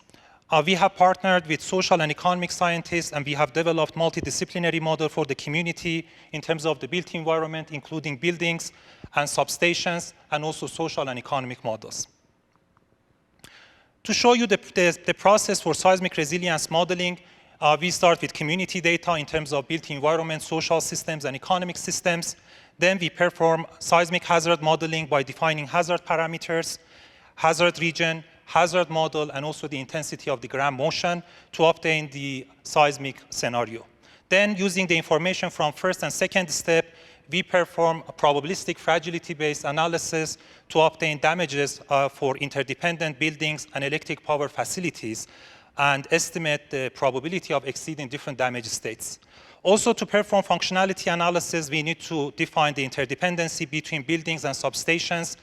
We have partnered with social and economic scientists, and we have developed multidisciplinary model for the community in terms of the built environment, including buildings and substations, and also social and economic models. To show you the process for seismic resilience modeling, we start with community data in terms of built environment, social systems, and economic systems. Then we perform seismic hazard modeling by defining hazard parameters, hazard region, hazard model, and also the intensity of the ground motion to obtain the seismic scenario. Then, using the information from first and second step, we perform a probabilistic fragility-based analysis to obtain damages for interdependent buildings and electric power facilities and estimate the probability of exceeding different damage states. Also, to perform functionality analysis, we need to define the interdependency between buildings and substations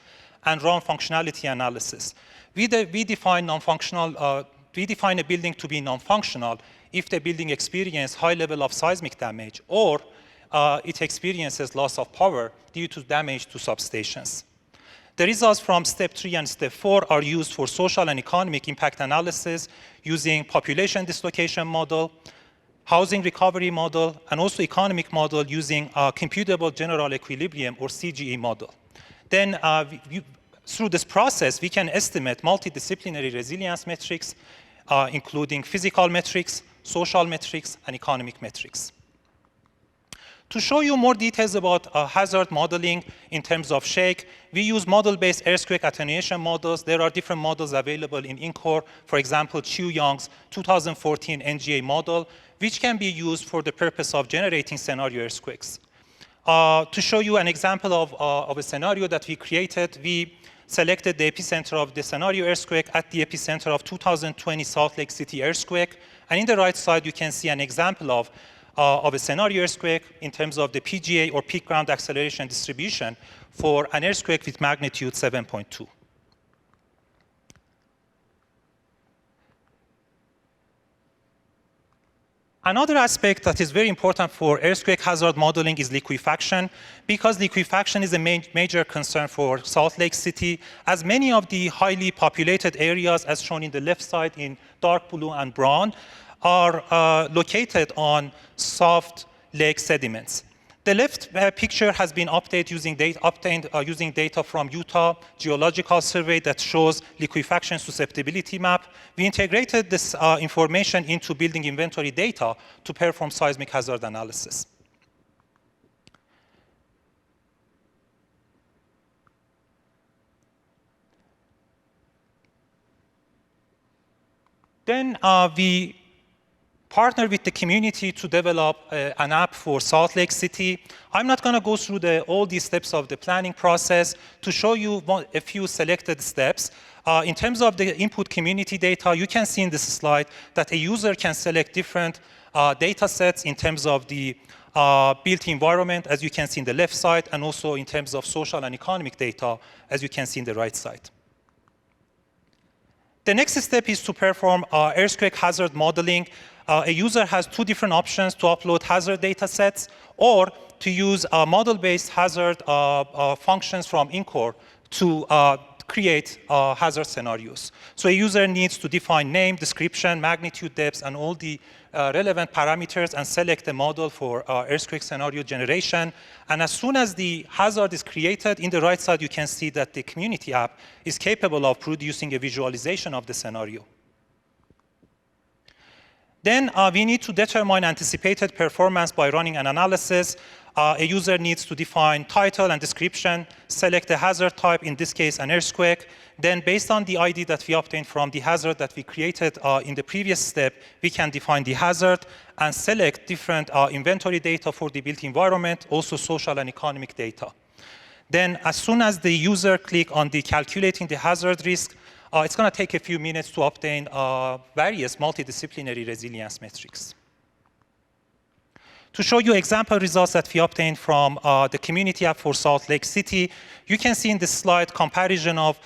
and run functionality analysis. We define a building to be non-functional if the building experiences high level of seismic damage or it experiences loss of power due to damage to substations. The results from step 3 and step 4 are used for social and economic impact analysis using population dislocation model, housing recovery model, and also economic model using computable general equilibrium or CGE model. Then through this process, we can estimate multidisciplinary resilience metrics, including physical metrics, social metrics, and economic metrics. To show you more details about hazard modeling in terms of shake, we use model-based earthquake attenuation models. There are different models available in INCOR, for example, Chu-Young's 2014 NGA model, which can be used for the purpose of generating scenario earthquakes. To show you an example of a scenario that we created, we selected the epicenter of the scenario earthquake at the epicenter of 2020 Salt Lake City earthquake. And in the right side, you can see an example of a scenario earthquake in terms of the PGA or peak ground acceleration distribution for an earthquake with magnitude 7.2. Another aspect that is very important for earthquake hazard modeling is liquefaction, because liquefaction is a major concern for Salt Lake City, as many of the highly populated areas, as shown in the left side in dark blue and brown, are located on soft lake sediments. The left picture has been updated using data from Utah Geological Survey that shows liquefaction susceptibility map. We integrated this information into building inventory data to perform seismic hazard analysis. Then we partner with the community to develop an app for Salt Lake City. I'm not going to go through all these steps of the planning process. To show you a few selected steps, in terms of the input community data, you can see in this slide that a user can select different data sets in terms of the built environment, as you can see in the left side, and also in terms of social and economic data, as you can see in the right side. The next step is to perform earthquake hazard modeling. A user has two different options: to upload hazard data sets or to use model-based hazard functions from INCOR to create hazard scenarios. So a user needs to define name, description, magnitude, depth, and all the relevant parameters and select a model for earthquake scenario generation. And as soon as the hazard is created, in the right side you can see that the community app is capable of producing a visualization of the scenario. Then we need to determine anticipated performance by running an analysis. A user needs to define title and description, select a hazard type, in this case an earthquake. Then based on the ID that we obtained from the hazard that we created in the previous step, we can define the hazard and select different inventory data for the built environment, also social and economic data. Then as soon as the user click on the calculating the hazard risk, it's going to take a few minutes to obtain various multidisciplinary resilience metrics. To show you example results that we obtained from the community app for Salt Lake City, you can see in this slide comparison of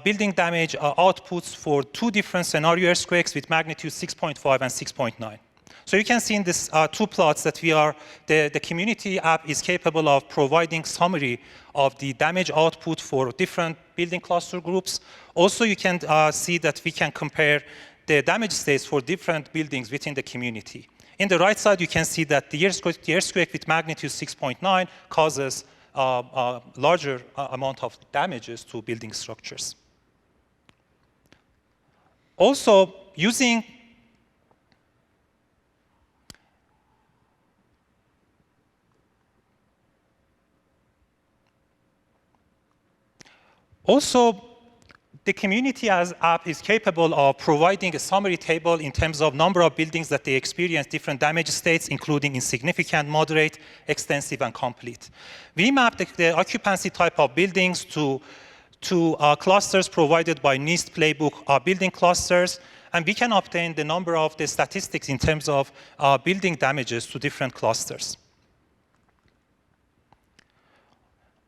building damage outputs for two different scenario earthquakes with magnitude 6.5 and 6.9. So you can see in these two plots that the community app is capable of providing summary of the damage output for different building cluster groups. Also, you can see that we can compare the damage states for different buildings within the community. In the right side, you can see that the earthquake with magnitude 6.9 causes a larger amount of damages to building structures. Also, using the community app is capable of providing a summary table in terms of number of buildings that they experience different damage states, including insignificant, moderate, extensive, and complete. We map the occupancy type of buildings to clusters provided by NIST playbook building clusters, and we can obtain the number of the statistics in terms of building damages to different clusters.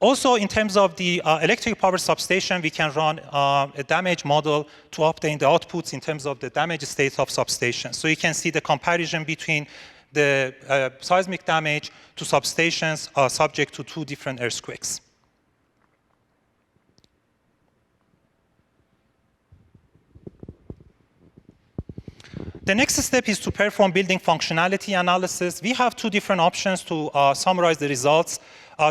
Also, in terms of the electric power substation, we can run a damage model to obtain the outputs in terms of the damage states of substations. So you can see the comparison between the seismic damage to substations subject to two different earthquakes. The next step is to perform building functionality analysis. We have two different options to summarize the results.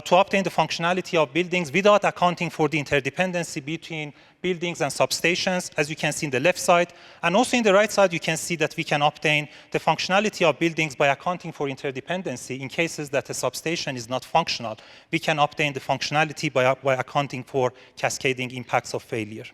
To obtain the functionality of buildings without accounting for the interdependency between buildings and substations, as you can see in the left side. And also in the right side, you can see that we can obtain the functionality of buildings by accounting for interdependency. In cases that a substation is not functional, we can obtain the functionality by accounting for cascading impacts of failure.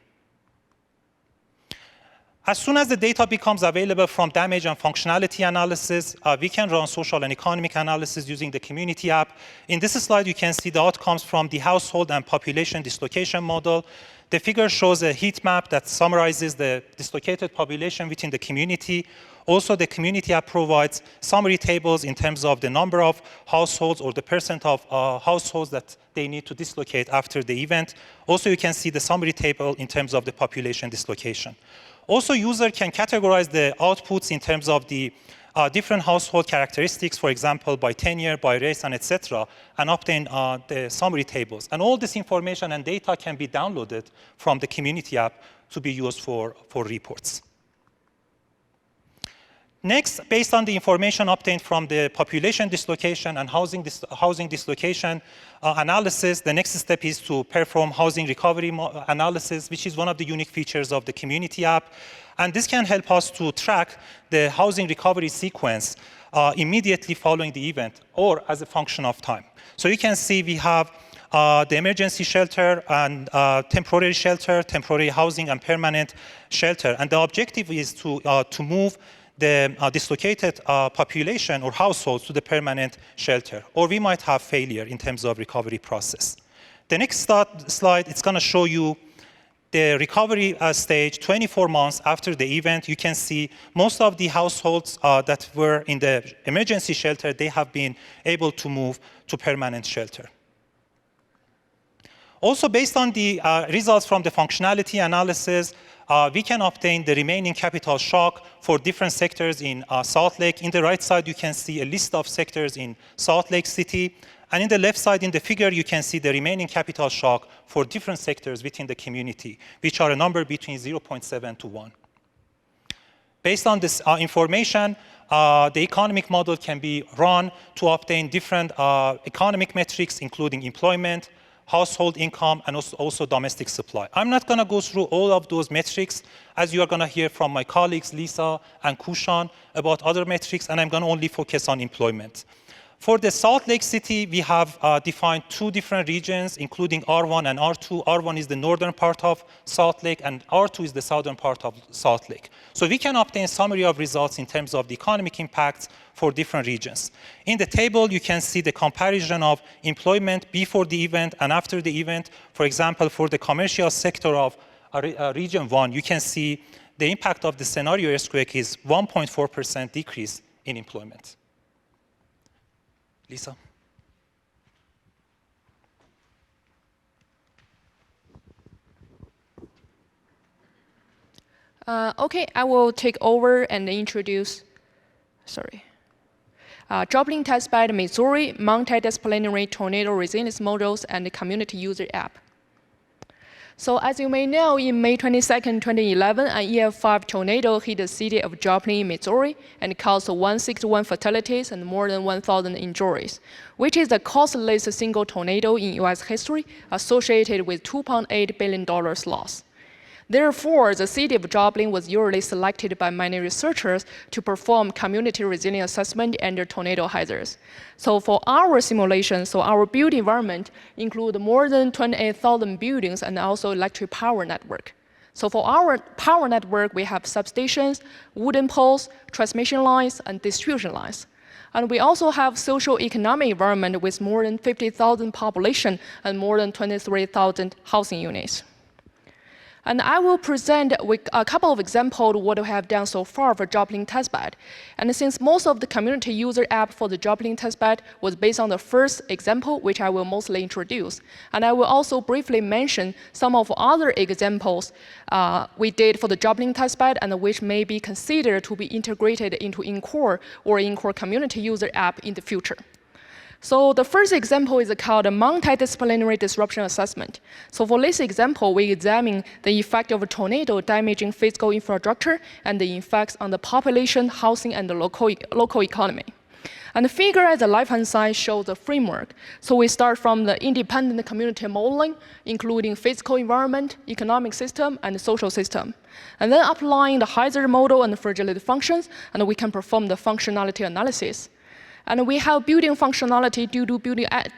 As soon as the data becomes available from damage and functionality analysis, we can run social and economic analysis using the community app. In this slide, you can see the outcomes from the household and population dislocation model. The figure shows a heat map that summarizes the dislocated population within the community. Also, the community app provides summary tables in terms of the number of households or the percent of households that they need to dislocate after the event. Also, you can see the summary table in terms of the population dislocation. Also, user can categorize the outputs in terms of the different household characteristics, for example, by tenure, by race, and etc., and obtain the summary tables. And all this information and data can be downloaded from the community app to be used for reports. Next, based on the information obtained from the population dislocation and housing dislocation analysis, the next step is to perform housing recovery analysis, which is one of the unique features of the community app. And this can help us to track the housing recovery sequence immediately following the event or as a function of time. So you can see we have the emergency shelter and temporary shelter, temporary housing, and permanent shelter. And the objective is to move the dislocated population or households to the permanent shelter, or we might have failure in terms of recovery process. The next slide, it's going to show you the recovery stage 24 months after the event. You can see most of the households that were in the emergency shelter, they have been able to move to permanent shelter. Also, based on the results from the functionality analysis, we can obtain the remaining capital shock for different sectors in Salt Lake. In the right side, you can see a list of sectors in Salt Lake City. And in the left side, in the figure, you can see the remaining capital shock for different sectors within the community, which are a number between 0.7 to 1. Based on this information, the economic model can be run to obtain different economic metrics, including employment, household income, and also domestic supply. I'm not going to go through all of those metrics, as you are going to hear from my colleagues, Lisa and Kushan, about other metrics, and I'm going to only focus on employment. For the Salt Lake City, we have defined 2 different regions, including R1 and R2. R1 is the northern part of Salt Lake, and R2 is the southern part of Salt Lake. So we can obtain summary of results in terms of the economic impacts for different regions. In the table, you can see the comparison of employment before the event and after the event. For example, for the commercial sector of Region 1, you can see the impact of the scenario earthquake is 1.4% decrease in employment. Lisa? Okay, I will take over and introduce, Joplin Testbed, Missouri, Multi-disciplinary tornado resilience models and the community user app. So as you may know, in May 22nd, 2011, an EF5 tornado hit the city of Joplin, Missouri, and caused 161 fatalities and more than 1,000 injuries, which is the costliest single tornado in US history, associated with $2.8 billion loss. Therefore, the city of Joplin was usually selected by many researchers to perform community resilience assessment under tornado hazards. So for our simulation, our built environment include more than 28,000 buildings and also electric power network. So for our power network, we have substations, wooden poles, transmission lines, and distribution lines. And we also have socio-economic environment with more than 50,000 population and more than 23,000 housing units. And I will present with a couple of examples of what we have done so far for Joplin Testbed. And since most of the community user app for the Joplin Testbed was based on the first example, which I will mostly introduce, and I will also briefly mention some of other examples we did for the Joplin Testbed and which may be considered to be integrated into InCore or InCore community user app in the future. So the first example is called a multidisciplinary disruption assessment. So for this example, we examine the effect of a tornado damaging physical infrastructure and the effects on the population, housing, and the local economy. And the figure at the left-hand side shows the framework. So we start from the independent community modeling, including physical environment, economic system, and the social system. And then applying the hazard model and the fragility functions, and we can perform the functionality analysis. And we have building functionality due to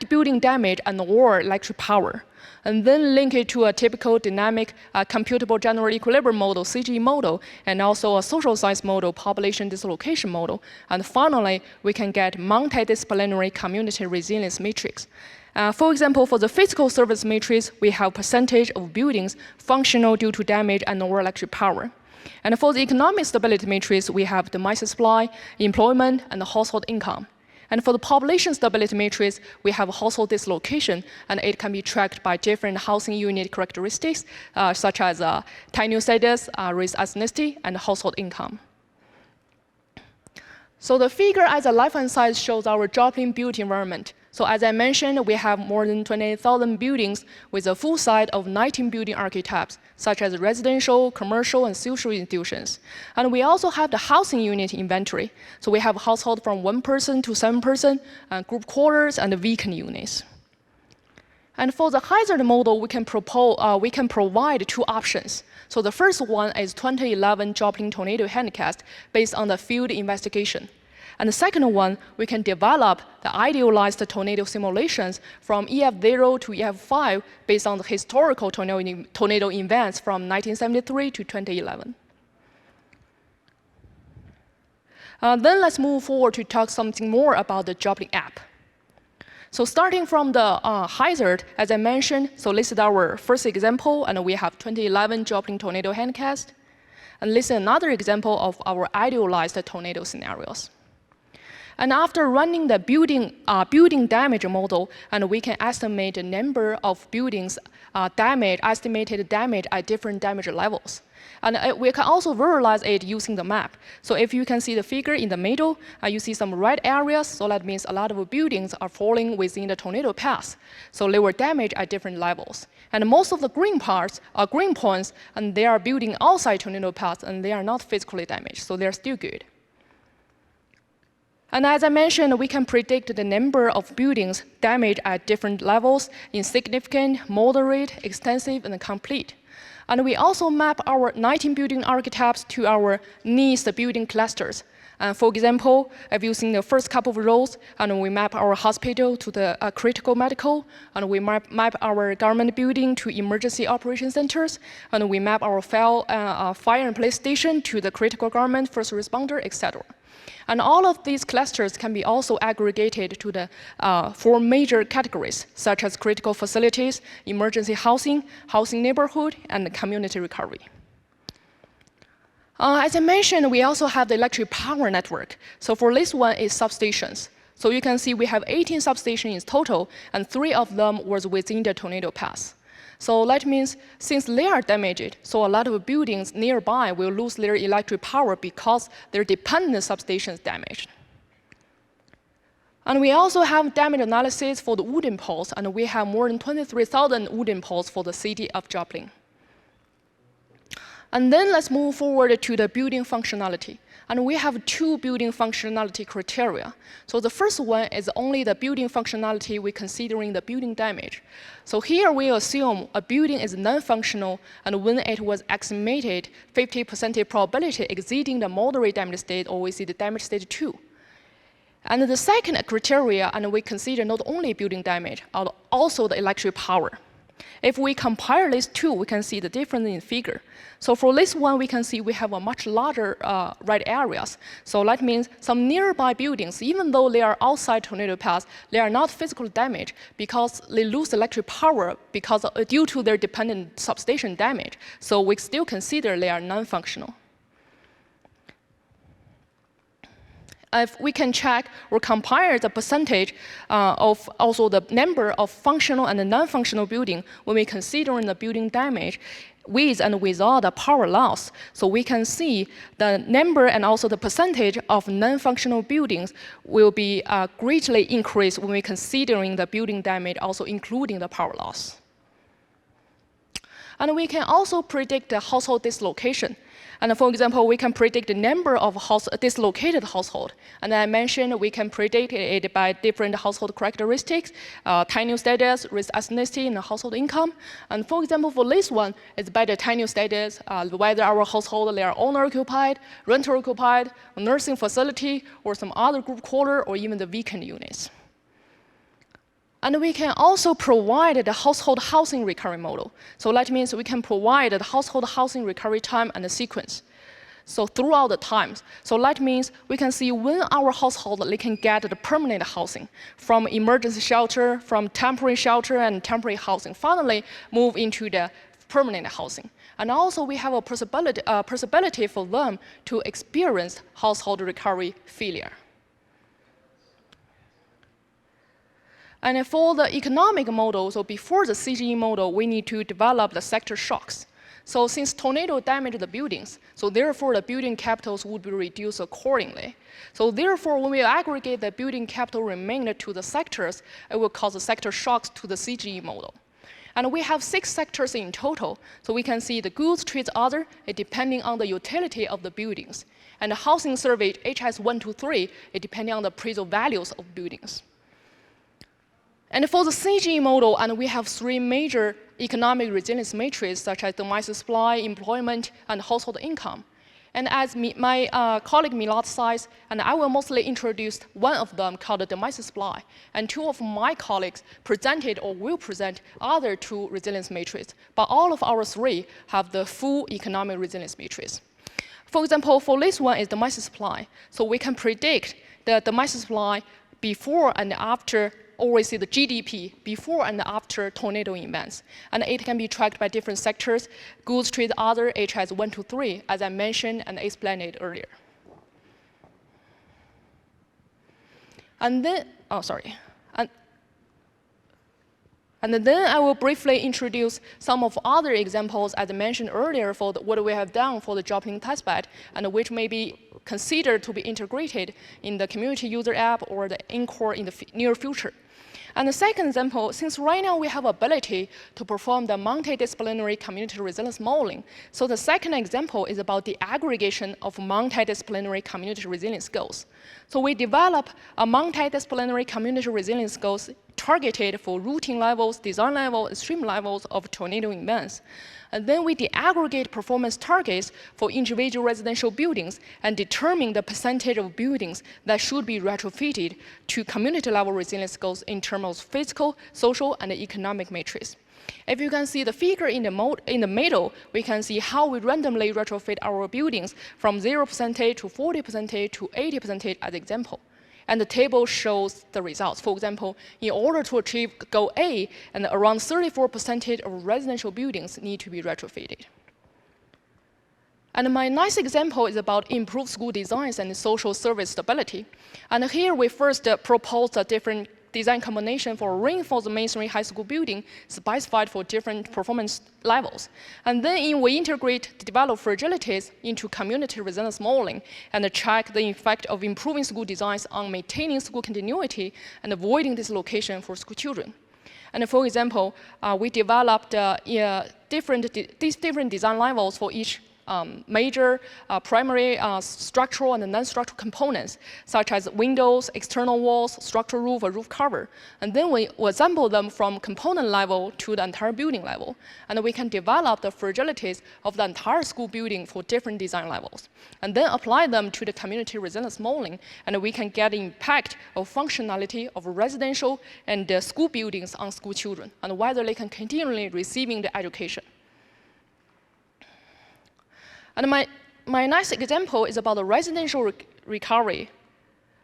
building damage and or electric power. And then link it to a typical dynamic computable general equilibrium model, CGE model, and also a social science model, population dislocation model. And finally, we can get multidisciplinary community resilience matrix. For example, for the physical service matrix, we have percentage of buildings functional due to damage and or electric power. And for the economic stability matrix, we have demand supply, employment, and the household income. And for the population stability matrix, we have household dislocation, and it can be tracked by different housing unit characteristics, such as tenure status, race ethnicity, and household income. So the figure at the left-hand side shows our Joplin built environment. So as I mentioned, we have more than 28,000 buildings with a full site of 19 building archetypes, such as residential, commercial, and social institutions. And we also have the housing unit inventory. So we have household from 1 person to 7 person, group quarters, and vacant units. And for the hazard model, we can provide 2 options. So the first one is 2011 Joplin tornado handcast based on the field investigation. And the second one, we can develop the idealized tornado simulations from EF0 to EF5 based on the historical tornado events from 1973 to 2011. Then let's move forward to talk something more about the Joplin app. So starting from the hazard, as I mentioned, so this is our first example, and we have 2011 Joplin tornado handcast. And this is another example of our idealized tornado scenarios. And after running the building damage model, and we can estimate the number of buildings estimated damage at different damage levels. And we can also visualize it using the map. So if you can see the figure in the middle, you see some red areas, so that means a lot of buildings are falling within the tornado path. So they were damaged at different levels. And most of the green parts are green points, and they are building outside tornado path, and they are not physically damaged, so they're still good. And as I mentioned, we can predict the number of buildings damaged at different levels: insignificant, moderate, extensive, and complete. And we also map our 19 building archetypes to our NIST building clusters. For example, if you see the first couple of rows, and we map our hospital to the critical medical, and we map our government building to emergency operation centers, and we map our fire and police station to the critical government, first responder, etc. And all of these clusters can be also aggregated to the 4 major categories, such as critical facilities, emergency housing, housing neighborhood, and community recovery. As I mentioned, we also have the electric power network. So for this one is substations. So you can see we have 18 substations in total, and 3 of them was within the tornado path. So that means since they are damaged, so a lot of buildings nearby will lose their electric power because their dependent substation is damaged. And we also have damage analysis for the wooden poles, and we have more than 23,000 wooden poles for the city of Joplin. And then let's move forward to the building functionality. And we have 2 building functionality criteria. So the first one is only the building functionality we're considering the building damage. So here we assume a building is non-functional, and when it was estimated 50% probability exceeding the moderate damage state, or we see the damage stage 2. And the second criteria, and we consider not only building damage, also the electric power. If we compare these 2, we can see the difference in figure. So for this one, we can see we have a much larger red areas. So that means some nearby buildings, even though they are outside tornado path, they are not physical damage because they lose electric power due to their dependent substation damage. So we still consider they are non-functional. If we can check or compare the percentage of also the number of functional and non-functional building when we consider the building damage with and without the power loss. So we can see the number and also the percentage of non-functional buildings will be greatly increased when we considering the building damage, also including the power loss. And we can also predict the household dislocation. And for example, we can predict the number of dislocated household. And I mentioned we can predict it by different household characteristics, tenure status, risk ethnicity, and household income. And for example, for this one, it's by the tenure status, whether our household, they are owner-occupied, renter-occupied, nursing facility, or some other group quarter, or even the weekend units. And we can also provide the household housing recovery model. So that means we can provide the household housing recovery time and the sequence. So throughout the times. So that means we can see when our household they can get the permanent housing from emergency shelter, from temporary shelter and temporary housing, finally move into the permanent housing. And also we have a possibility for them to experience household recovery failure. And for the economic model, so before the CGE model, we need to develop the sector shocks. So since tornado damaged the buildings, so therefore the building capitals would be reduced accordingly. So therefore, when we aggregate the building capital remainder to the sectors, it will cause the sector shocks to the CGE model. And we have 6 sectors in total. So we can see the goods, trades, other, depending on the utility of the buildings. And the housing survey, HS 1 to 3, depending on the appraisal values of buildings. And for the CGE model, and we have 3 major economic resilience matrices, such as domestic supply, employment, and household income. And as my colleague Milad says, and I will mostly introduce one of them called the domestic supply, and 2 of my colleagues presented or will present other 2 resilience matrices. But all of our 3 have the full economic resilience matrix. For example, for this one is domestic supply. So we can predict the domestic supply before and after, or we see the GDP before and after tornado events. And it can be tracked by different sectors, goods, trade, other, HS 1 to 3, as I mentioned and explained it earlier. And then, And then I will briefly introduce some of other examples, as I mentioned earlier, for what we have done for the Joplin testbed, and which may be considered to be integrated in the community user app or the InCore in the near future. And the second example, since right now we have ability to perform the multidisciplinary community resilience modeling, so the second example is about the aggregation of multidisciplinary community resilience goals. So we develop a multidisciplinary community resilience goals targeted for routing levels, design level, and stream levels of tornado events. And then we de-aggregate performance targets for individual residential buildings and determine the percentage of buildings that should be retrofitted to community-level resilience goals in terms of physical, social, and economic matrix. If you can see the figure in the middle, we can see how we randomly retrofit our buildings from 0% to 40% to 80% as example. And the table shows the results. For example, in order to achieve goal A, and around 34% of residential buildings need to be retrofitted. And my next example is about improved school designs and social service stability. And here we first proposed a different design combination for reinforced masonry high school building specified for different performance levels. And then we integrate the developed fragilities into community resilience modeling and check the effect of improving school designs on maintaining school continuity and avoiding dislocation for school children. And for example, we developed these different design levels for each major primary structural and non-structural components, such as windows, external walls, structural roof, or roof cover. And then we assemble them from component level to the entire building level. And we can develop the fragilities of the entire school building for different design levels. And then apply them to the community resilience modeling, and we can get the impact of functionality of residential and school buildings on school children, and whether they can continually receiving the education. And my next example is about the residential recovery,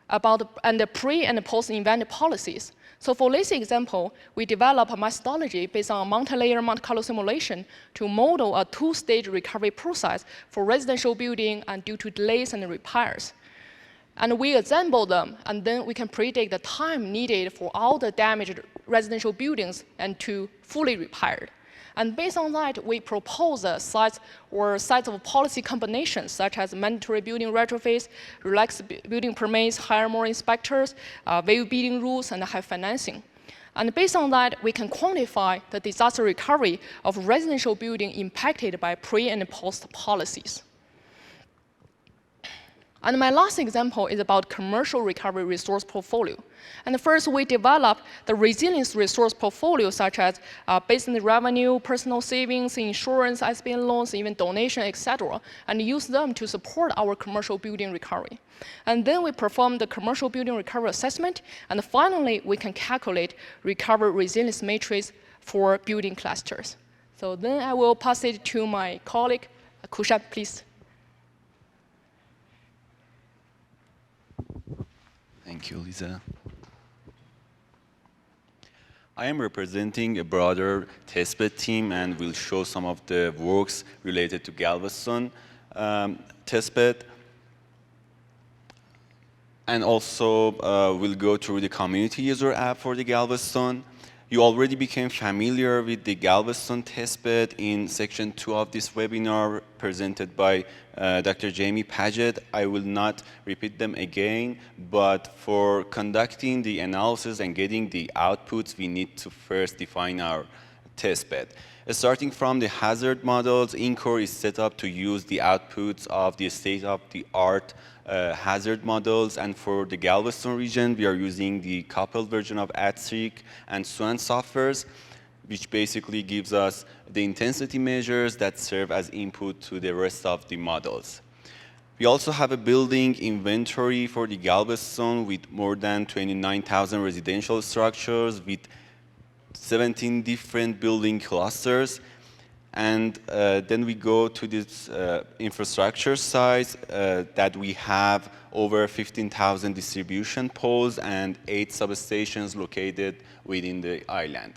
and the pre- and post-event policies. So for this example, we develop a methodology based on a multi-layer Monte-Carlo simulation to model a two-stage recovery process for residential building and due to delays and repairs. And we assemble them, and then we can predict the time needed for all the damaged residential buildings and to fully repaired. And based on that, we propose a set of policy combinations, such as mandatory building retrofits, relaxed building permits, hire more inspectors, waive bidding rules, and high financing. And based on that, we can quantify the disaster recovery of residential building impacted by pre- and post policies. And my last example is about commercial recovery resource portfolio. And first, we develop the resilience resource portfolio, such as business revenue, personal savings, insurance, SBN loans, even donation, etc., and use them to support our commercial building recovery. And then we perform the commercial building recovery assessment, and finally, we can calculate recovery resilience matrix for building clusters. So then I will pass it to my colleague, Kushan, please. Thank you, Lisa. I am representing a broader testbed team and will show some of the works related to Galveston testbed. And also we'll go through the community user app for the Galveston. You already became familiar with the Galveston testbed in section 2 of this webinar presented by Dr. Jamie Paget. I will not repeat them again, but for conducting the analysis and getting the outputs, we need to first define our testbed. Starting from the hazard models, INCOR is set up to use the outputs of the state-of-the-art hazard models, and for the Galveston region, we are using the coupled version of ATSIC and SWAN softwares, which basically gives us the intensity measures that serve as input to the rest of the models. We also have a building inventory for the Galveston with more than 29,000 residential structures with 17 different building clusters. And then we go to this infrastructure side that we have over 15,000 distribution poles and 8 substations located within the island.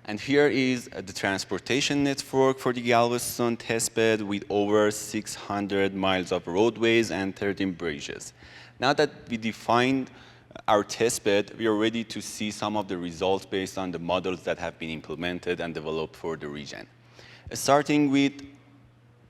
And here is the transportation network for the Galveston testbed with over 600 miles of roadways and 13 bridges. Now that we defined our testbed, we are ready to see some of the results based on the models that have been implemented and developed for the region. Starting with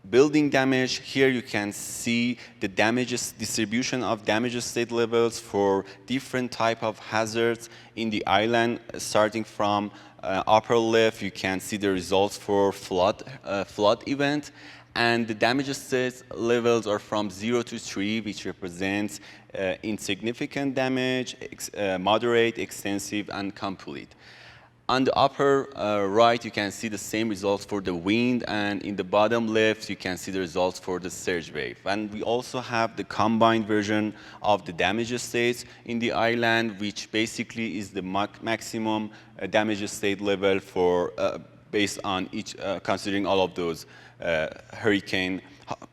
building damage. Here you can see the damages, distribution of damage state levels for different type of hazards in the island. Starting from upper left, you can see the results for flood event. And the damage state levels are from 0 to 3, which represents insignificant damage, moderate, extensive, and complete. On the upper right, you can see the same results for the wind, and in the bottom left, you can see the results for the surge wave. And we also have the combined version of the damage states in the island, which basically is the maximum damage state level for based on each, considering all of those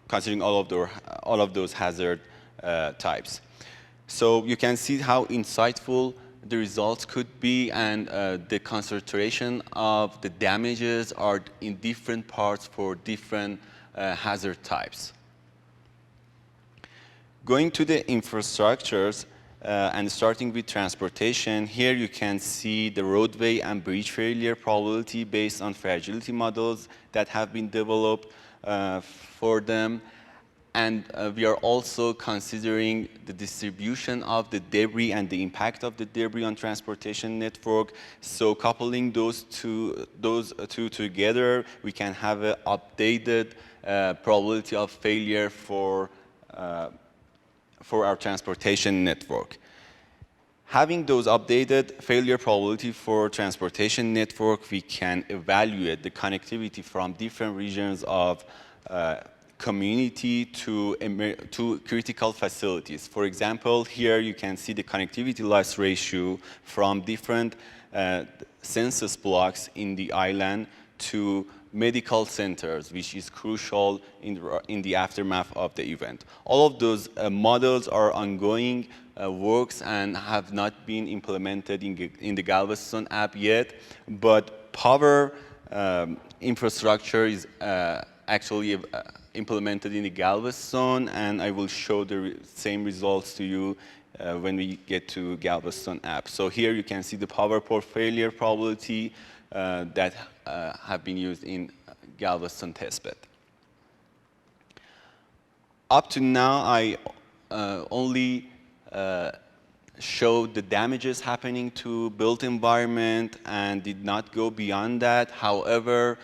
considering all of those hazard types. So you can see how insightful the results could be, and the concentration of the damages are in different parts for different hazard types. Going to the infrastructures and starting with transportation, here you can see the roadway and bridge failure probability based on fragility models that have been developed for them. And we are also considering the distribution of the debris and the impact of the debris on transportation network. So coupling those two together, we can have an updated probability of failure for our transportation network. Having those updated failure probability for transportation network, we can evaluate the connectivity from different regions of community to critical facilities. For example, here you can see the connectivity loss ratio from different census blocks in the island to medical centers, which is crucial in the aftermath of the event. All of those models are ongoing works and have not been implemented in the Galveston app yet, but power infrastructure is actually implemented in the Galveston, and I will show the same results to you when we get to Galveston app. So here you can see the power pole failure probability that have been used in Galveston testbed. Up to now, I only showed the damages happening to built environment and did not go beyond that. However,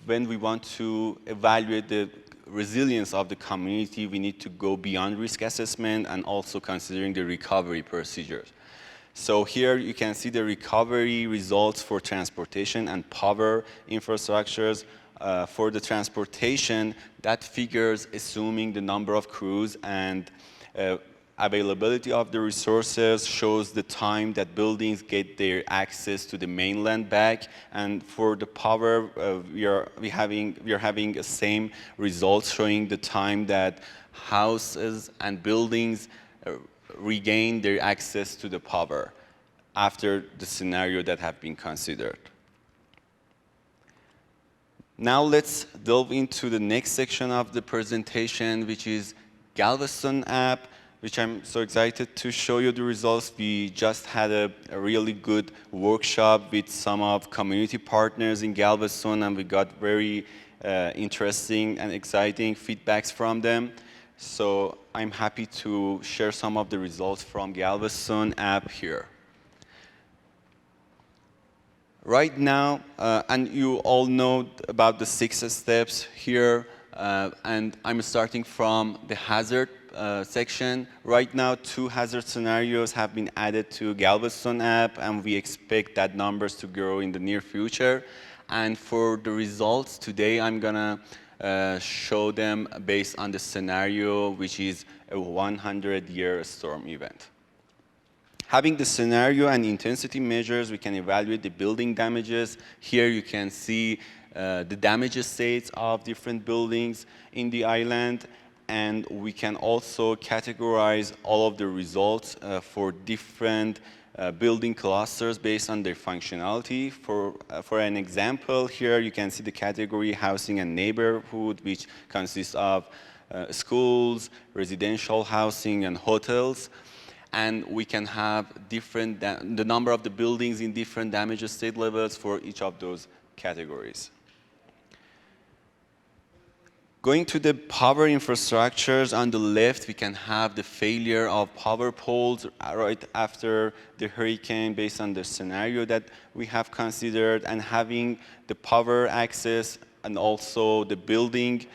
when we want to evaluate the resilience of the community, we need to go beyond risk assessment and also considering the recovery procedures. So here you can see the recovery results for transportation and power infrastructures. For the transportation, that figures assuming the number of crews and availability of the resources, shows the time that buildings get their access to the mainland back. And for the power, we are having the same results, showing the time that houses and buildings regain their access to the power after the scenario that have been considered. Now let's delve into the next section of the presentation, which is Galveston app, which I'm so excited to show you the results. We just had a really good workshop with some of community partners in Galveston, and we got very interesting and exciting feedbacks from them. So I'm happy to share some of the results from Galveston app here. Right now, and you all know about the 6 steps here, and I'm starting from the hazard section. Right now, 2 hazard scenarios have been added to Galveston app, and we expect that numbers to grow in the near future. And for the results today, I'm gonna show them based on the scenario, which is a 100-year storm event. Having the scenario and intensity measures, we can evaluate the building damages. Here you can see the damage states of different buildings in the island, and we can also categorize all of the results for different building clusters based on their functionality. For an example, here you can see the category housing and neighborhood, which consists of schools, residential housing, and hotels. And we can have the number of the buildings in different damage state levels for each of those categories. Going to the power infrastructures, on the left, we can have the failure of power poles right after the hurricane based on the scenario that we have considered, and having the power access and also the building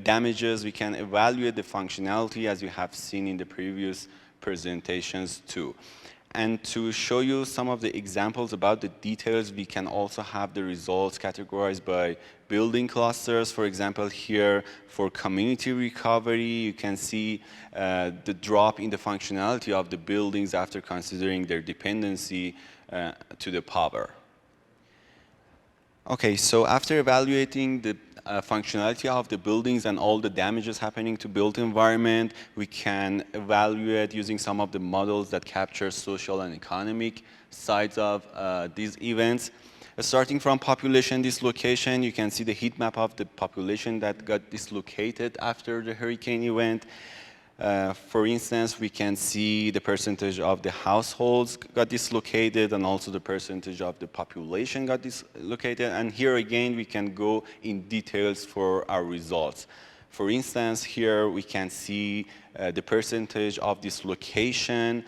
damages. We can evaluate the functionality as you have seen in the previous presentations too. And to show you some of the examples about the details, we can also have the results categorized by building clusters. For example, here for community recovery, you can see the drop in the functionality of the buildings after considering their dependency to the power. Okay, so after evaluating the functionality of the buildings and all the damages happening to built environment, we can evaluate using some of the models that capture social and economic sides of these events. Starting from population dislocation, you can see the heat map of the population that got dislocated after the hurricane event. For instance, we can see the percentage of the households got dislocated and also the percentage of the population got dislocated. And here again, we can go in details for our results. For instance, here we can see the percentage of dislocation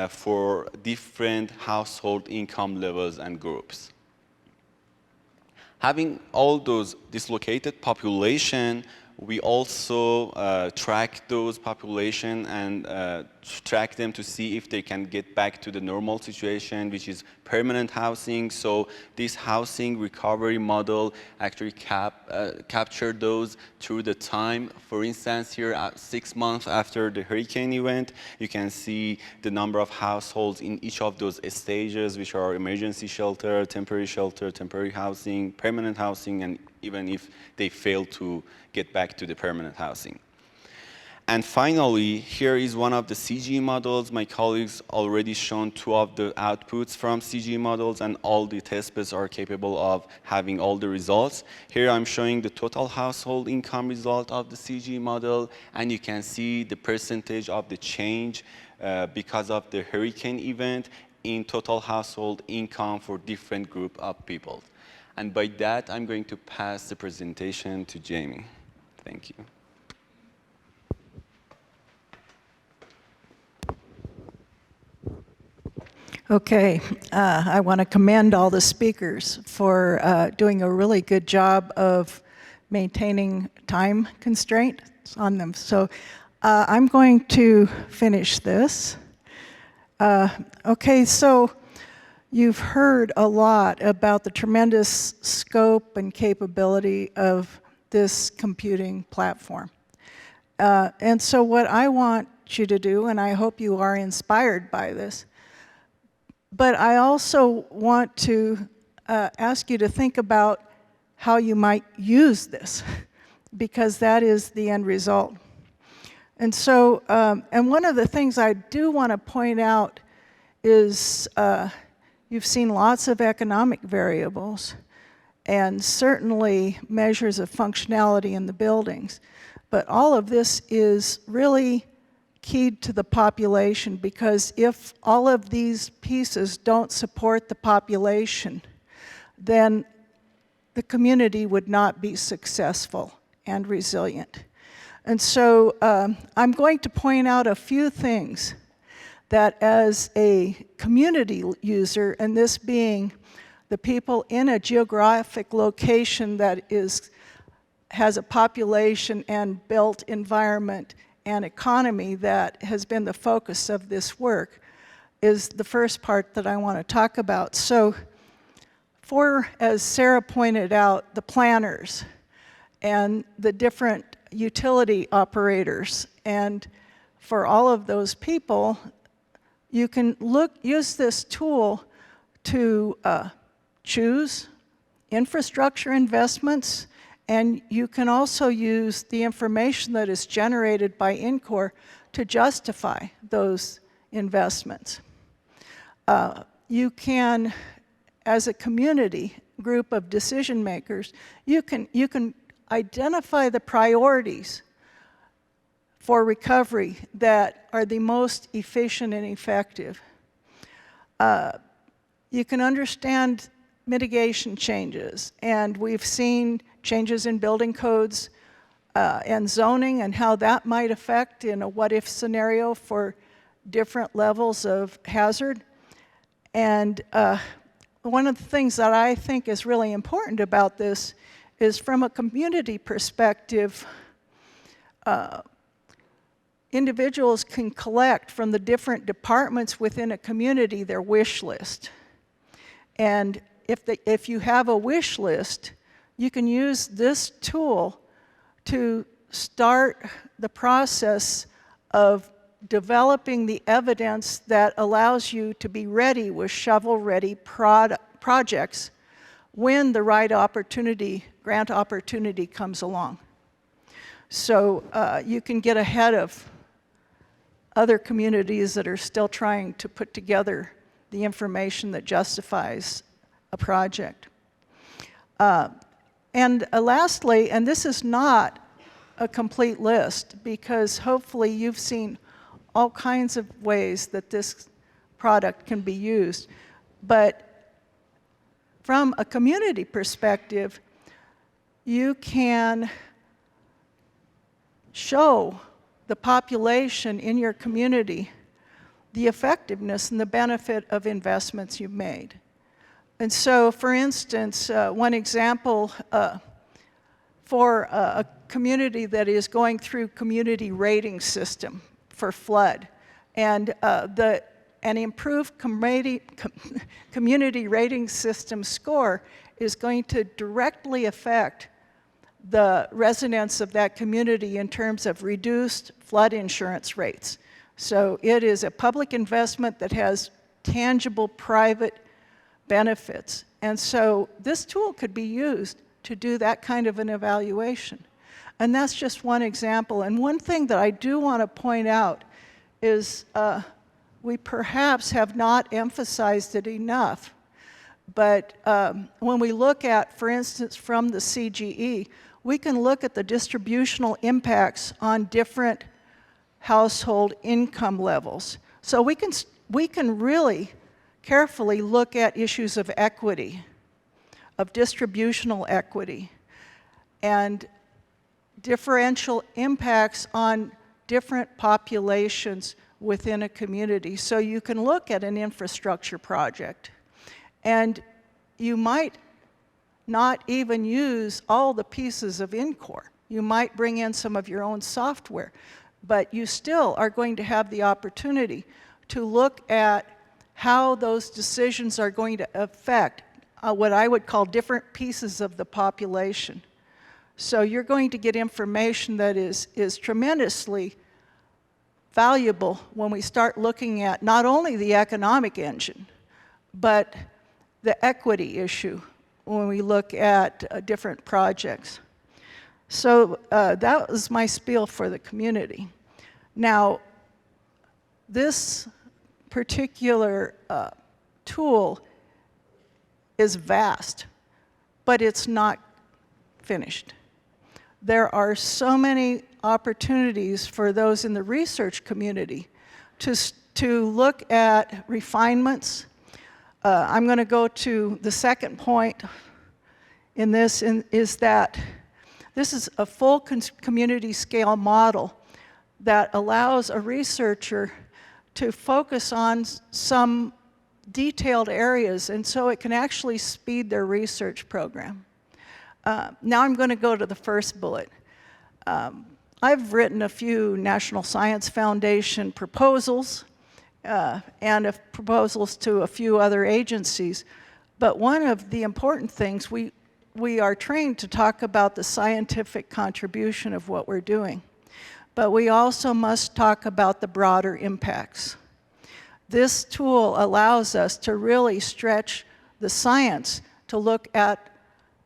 for different household income levels and groups. Having all those dislocated population, we also track those population and track them to see if they can get back to the normal situation, which is permanent housing. So this housing recovery model actually captured those through the time. For instance, here 6 months after the hurricane event, you can see the number of households in each of those stages, which are emergency shelter, temporary housing, permanent housing, and even if they fail to get back to the permanent housing. And finally, here is one of the CG models. My colleagues already shown 2 of the outputs from CG models, and all the testbeds are capable of having all the results. Here I'm showing the total household income result of the CG model, and you can see the percentage of the change because of the hurricane event in total household income for different group of people. And by that, I'm going to pass the presentation to Jamie. Thank you. Okay, I want to commend all the speakers for doing a really good job of maintaining time constraints on them. So I'm going to finish this. Okay, so you've heard a lot about the tremendous scope and capability of this computing platform. And so what I want you to do, and I hope you are inspired by this, but I also want to ask you to think about how you might use this, because that is the end result. And so, and one of the things I do want to point out is you've seen lots of economic variables and certainly measures of functionality in the buildings. But all of this is really keyed to the population, because if all of these pieces don't support the population, then the community would not be successful and resilient. And so I'm going to point out a few things that as a community user, and this being the people in a geographic location that has a population and built environment and economy that has been the focus of this work, is the first part that I want to talk about. So for, as Sarah pointed out, the planners and the different utility operators, and for all of those people, you can use this tool to choose infrastructure investments, and you can also use the information that is generated by INCOR to justify those investments. You can, as a community group of decision makers, you can identify the priorities for recovery that are the most efficient and effective. You can understand mitigation changes, and we've seen changes in building codes and zoning and how that might affect in a what-if scenario for different levels of hazard. And one of the things that I think is really important about this is from a community perspective, individuals can collect from the different departments within a community their wish list. And if you have a wish list, you can use this tool to start the process of developing the evidence that allows you to be ready with shovel-ready projects when the right opportunity, grant opportunity comes along. So you can get ahead of other communities that are still trying to put together the information that justifies a project. And lastly, and this is not a complete list, because hopefully you've seen all kinds of ways that this product can be used, but from a community perspective, you can show the population in your community the effectiveness and the benefit of investments you've made. And so, for instance, one example for a community that is going through community rating system for flood, and an improved community rating system score is going to directly affect the residents of that community in terms of reduced flood insurance rates. So it is a public investment that has tangible private benefits. And so this tool could be used to do that kind of an evaluation. And that's just one example. And one thing that I do want to point out is we perhaps have not emphasized it enough. But when we look at, for instance, from the CGE, we can look at the distributional impacts on different household income levels. So we can really carefully look at issues of equity, of distributional equity, and differential impacts on different populations within a community. So you can look at an infrastructure project, and you might not even use all the pieces of INCOR. You might bring in some of your own software, but you still are going to have the opportunity to look at how those decisions are going to affect what I would call different pieces of the population. So you're going to get information that is tremendously valuable when we start looking at not only the economic engine, but the equity issue when we look at different projects. So that was my spiel for the community. Now, this particular tool is vast, but it's not finished. There are so many opportunities for those in the research community to look at refinements. I'm going to go to the second point in this, is that this is a full community scale model that allows a researcher to focus on some detailed areas, and so it can actually speed their research program. Now I'm going to go to the first bullet. I've written a few National Science Foundation proposals and proposals to a few other agencies, but one of the important things, we are trained to talk about the scientific contribution of what we're doing, but we also must talk about the broader impacts. This tool allows us to really stretch the science to look at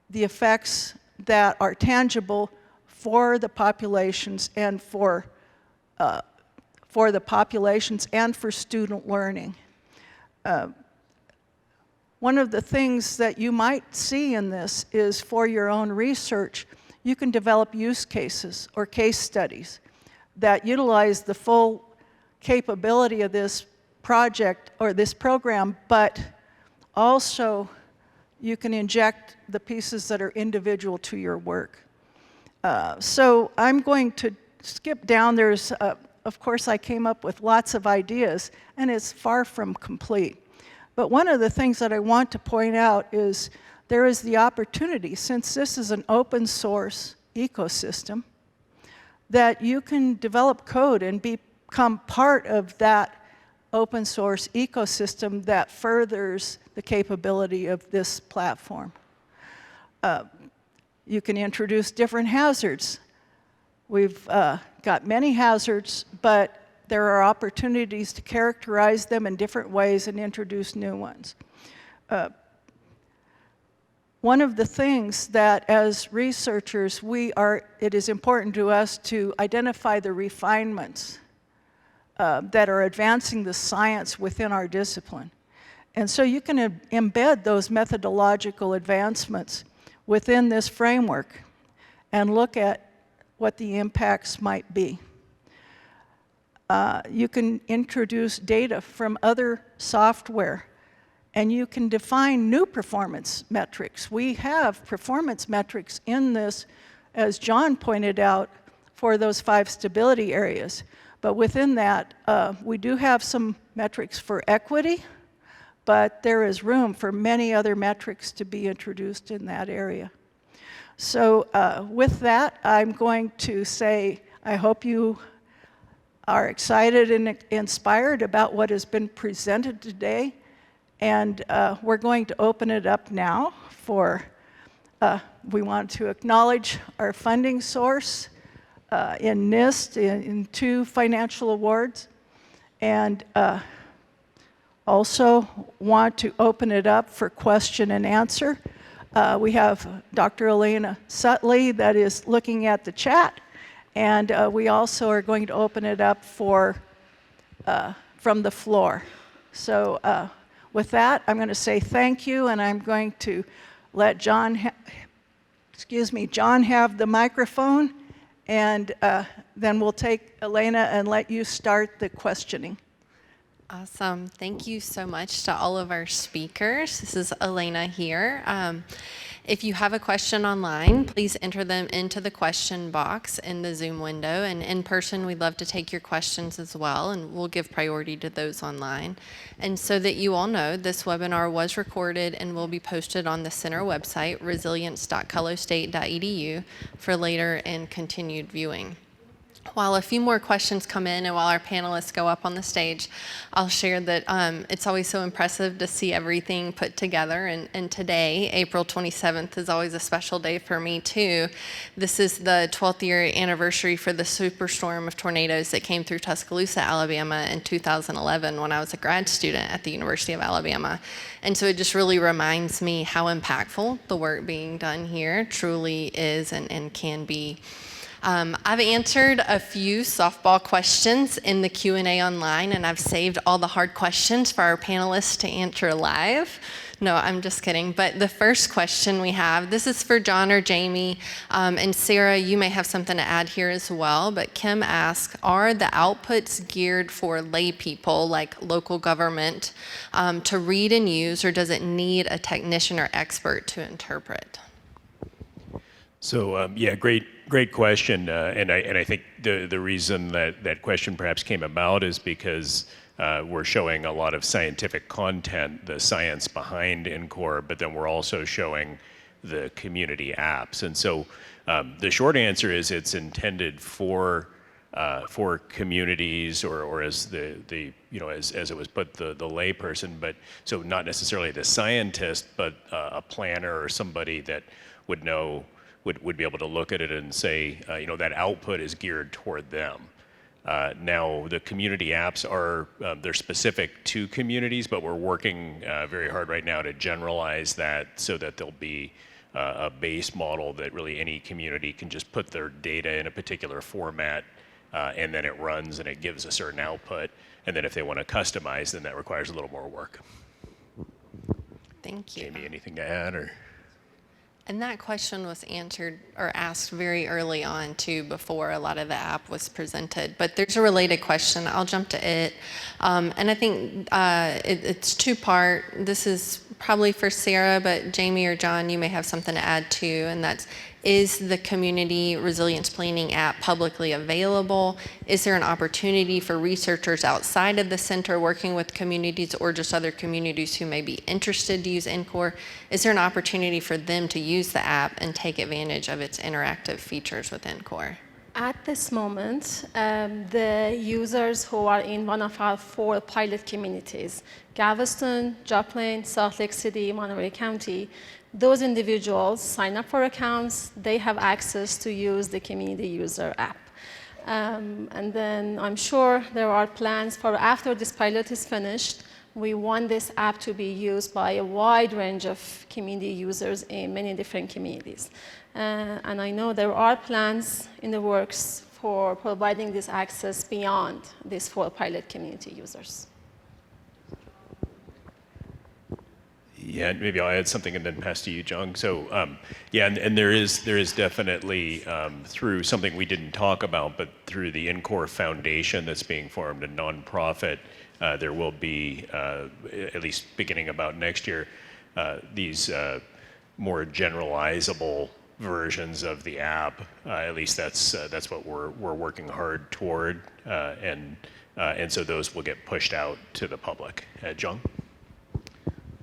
the effects that are tangible for the populations and for student learning. One of the things that you might see in this is, for your own research, you can develop use cases or case studies that utilize the full capability of this project or this program, but also you can inject the pieces that are individual to your work. So I'm going to skip down. There's, of course, I came up with lots of ideas, and it's far from complete. But one of the things that I want to point out is there is the opportunity, since this is an open source ecosystem, that you can develop code and become part of that open source ecosystem that furthers the capability of this platform. You can introduce different hazards. We've got many hazards, but there are opportunities to characterize them in different ways and introduce new ones. One of the things that as researchers it is important to us to identify the refinements that are advancing the science within our discipline. And so you can embed those methodological advancements within this framework and look at what the impacts might be. You can introduce data from other software, and you can define new performance metrics. We have performance metrics in this, as John pointed out, for those 5 stability areas. But within that, we do have some metrics for equity, but there is room for many other metrics to be introduced in that area. So with that, I'm going to say, I hope you are excited and inspired about what has been presented today. And we're going to open it up now for, we want to acknowledge our funding source in NIST in 2 financial awards. And also want to open it up for question and answer. We have Dr. Elena Sutley that is looking at the chat. And we also are going to open it up for from the floor. So with that, I'm going to say thank you, and I'm going to let John have the microphone, and then we'll take Elena and let you start the questioning. Awesome. Thank you so much to all of our speakers. This is Elena here. If you have a question online, please enter them into the question box in the Zoom window. And in person, we'd love to take your questions as well, and we'll give priority to those online. And so that you all know, this webinar was recorded and will be posted on the center website, resilience.colostate.edu, for later and continued viewing. While a few more questions come in and while our panelists go up on the stage, I'll share that it's always so impressive to see everything put together. And today, April 27th, is always a special day for me too. This is the 12th year anniversary for the superstorm of tornadoes that came through Tuscaloosa, Alabama in 2011 when I was a grad student at the University of Alabama. And so it just really reminds me how impactful the work being done here truly is and can be. I've answered a few softball questions in the Q&A online, and I've saved all the hard questions for our panelists to answer live. No, I'm just kidding. But the first question we have, this is for John or Jamie, and Sarah, you may have something to add here as well, but Kim asks, are the outputs geared for lay people, like local government, to read and use, or does it need a technician or expert to interpret? So yeah, great question, and I think the reason that question perhaps came about is because we're showing a lot of scientific content, the science behind NCORE, but then we're also showing the community apps. And so the short answer is it's intended for communities, or as the as it was put, the layperson, but so not necessarily the scientist, but a planner or somebody that would know. Would be able to look at it and say, that output is geared toward them. Now, the community apps are, they're specific to communities, but we're working very hard right now to generalize that so that there'll be a base model that really any community can just put their data in a particular format, and then it runs and it gives a certain output. And then if they want to customize, then that requires a little more work. Thank you. Jamie, anything to add? Or? And that question was answered or asked very early on too, before a lot of the app was presented. But there's a related question. I'll jump to it. And I think it's 2-part. This is probably for Sarah, but Jamie or John, you may have something to add too, and that's, is the Community Resilience Planning app publicly available? Is there an opportunity for researchers outside of the center working with communities or just other communities who may be interested to use NCORE? Is there an opportunity for them to use the app and take advantage of its interactive features with NCORE? At this moment, the users who are in one of our 4 pilot communities, Galveston, Joplin, Salt Lake City, Monterey County, those individuals sign up for accounts, they have access to use the community user app. And then I'm sure there are plans for after this pilot is finished, we want this app to be used by a wide range of community users in many different communities. And I know there are plans in the works for providing this access beyond these 4 pilot community users. Yeah, maybe I'll add something and then pass to you, Jung. So, yeah, and there is definitely, through something we didn't talk about, but through the NCORE Foundation that's being formed, a nonprofit, there will be, at least beginning about next year, these more generalizable versions of the app. At least that's what we're working hard toward, and so those will get pushed out to the public. Jung?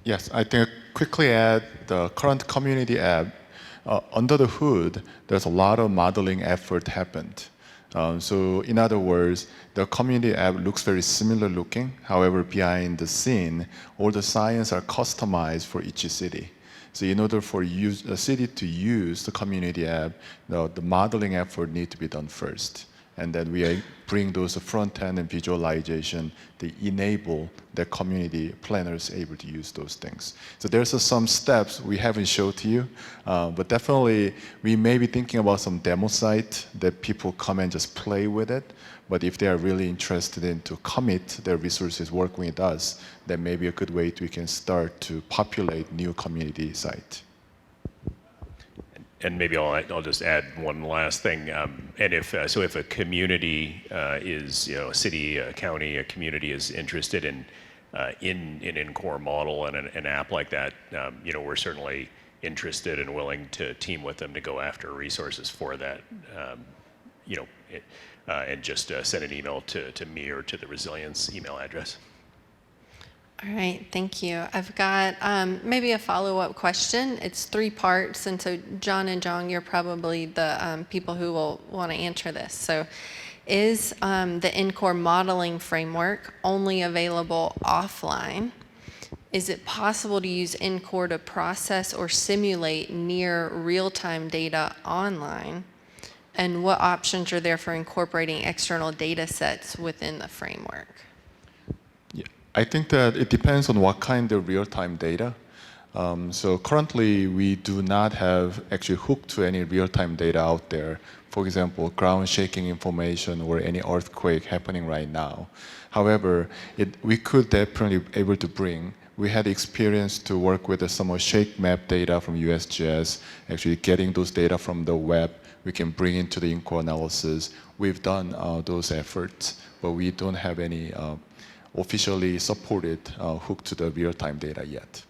Yes, I think quickly add the current community app. Under the hood, there's a lot of modeling effort happened. So in other words, the community app looks very similar looking. However, behind the scene, all the science are customized for each city. So in order for a city to use the community app, the modeling effort needs to be done first. And then we bring those front end and visualization to enable the community planners able to use those things. So there's some steps we haven't showed to you, but definitely we may be thinking about some demo site that people come and just play with it. But if they are really interested in to commit their resources working with us, that may be a good way we can start to populate new community site. And maybe I'll just add one last thing. And if a community is, a city, a county, a community is interested in NCORE model and an app like that, we're certainly interested and willing to team with them to go after resources for that. And just send an email to me or to the Resilience email address. All right, thank you. I've got maybe a follow-up question. It's 3 parts, and so John and Jong, you're probably the people who will want to answer this. So is the NCORE modeling framework only available offline? Is it possible to use NCORE to process or simulate near real-time data online? And what options are there for incorporating external data sets within the framework? I think that it depends on what kind of real-time data. So currently, we do not have actually hooked to any real-time data out there. For example, ground shaking information or any earthquake happening right now. However, we could definitely be able to bring. We had experience to work with some shake map data from USGS, actually getting those data from the web. We can bring into the NCORE analysis. We've done those efforts, but we don't have any officially supported hooked to the real-time data yet.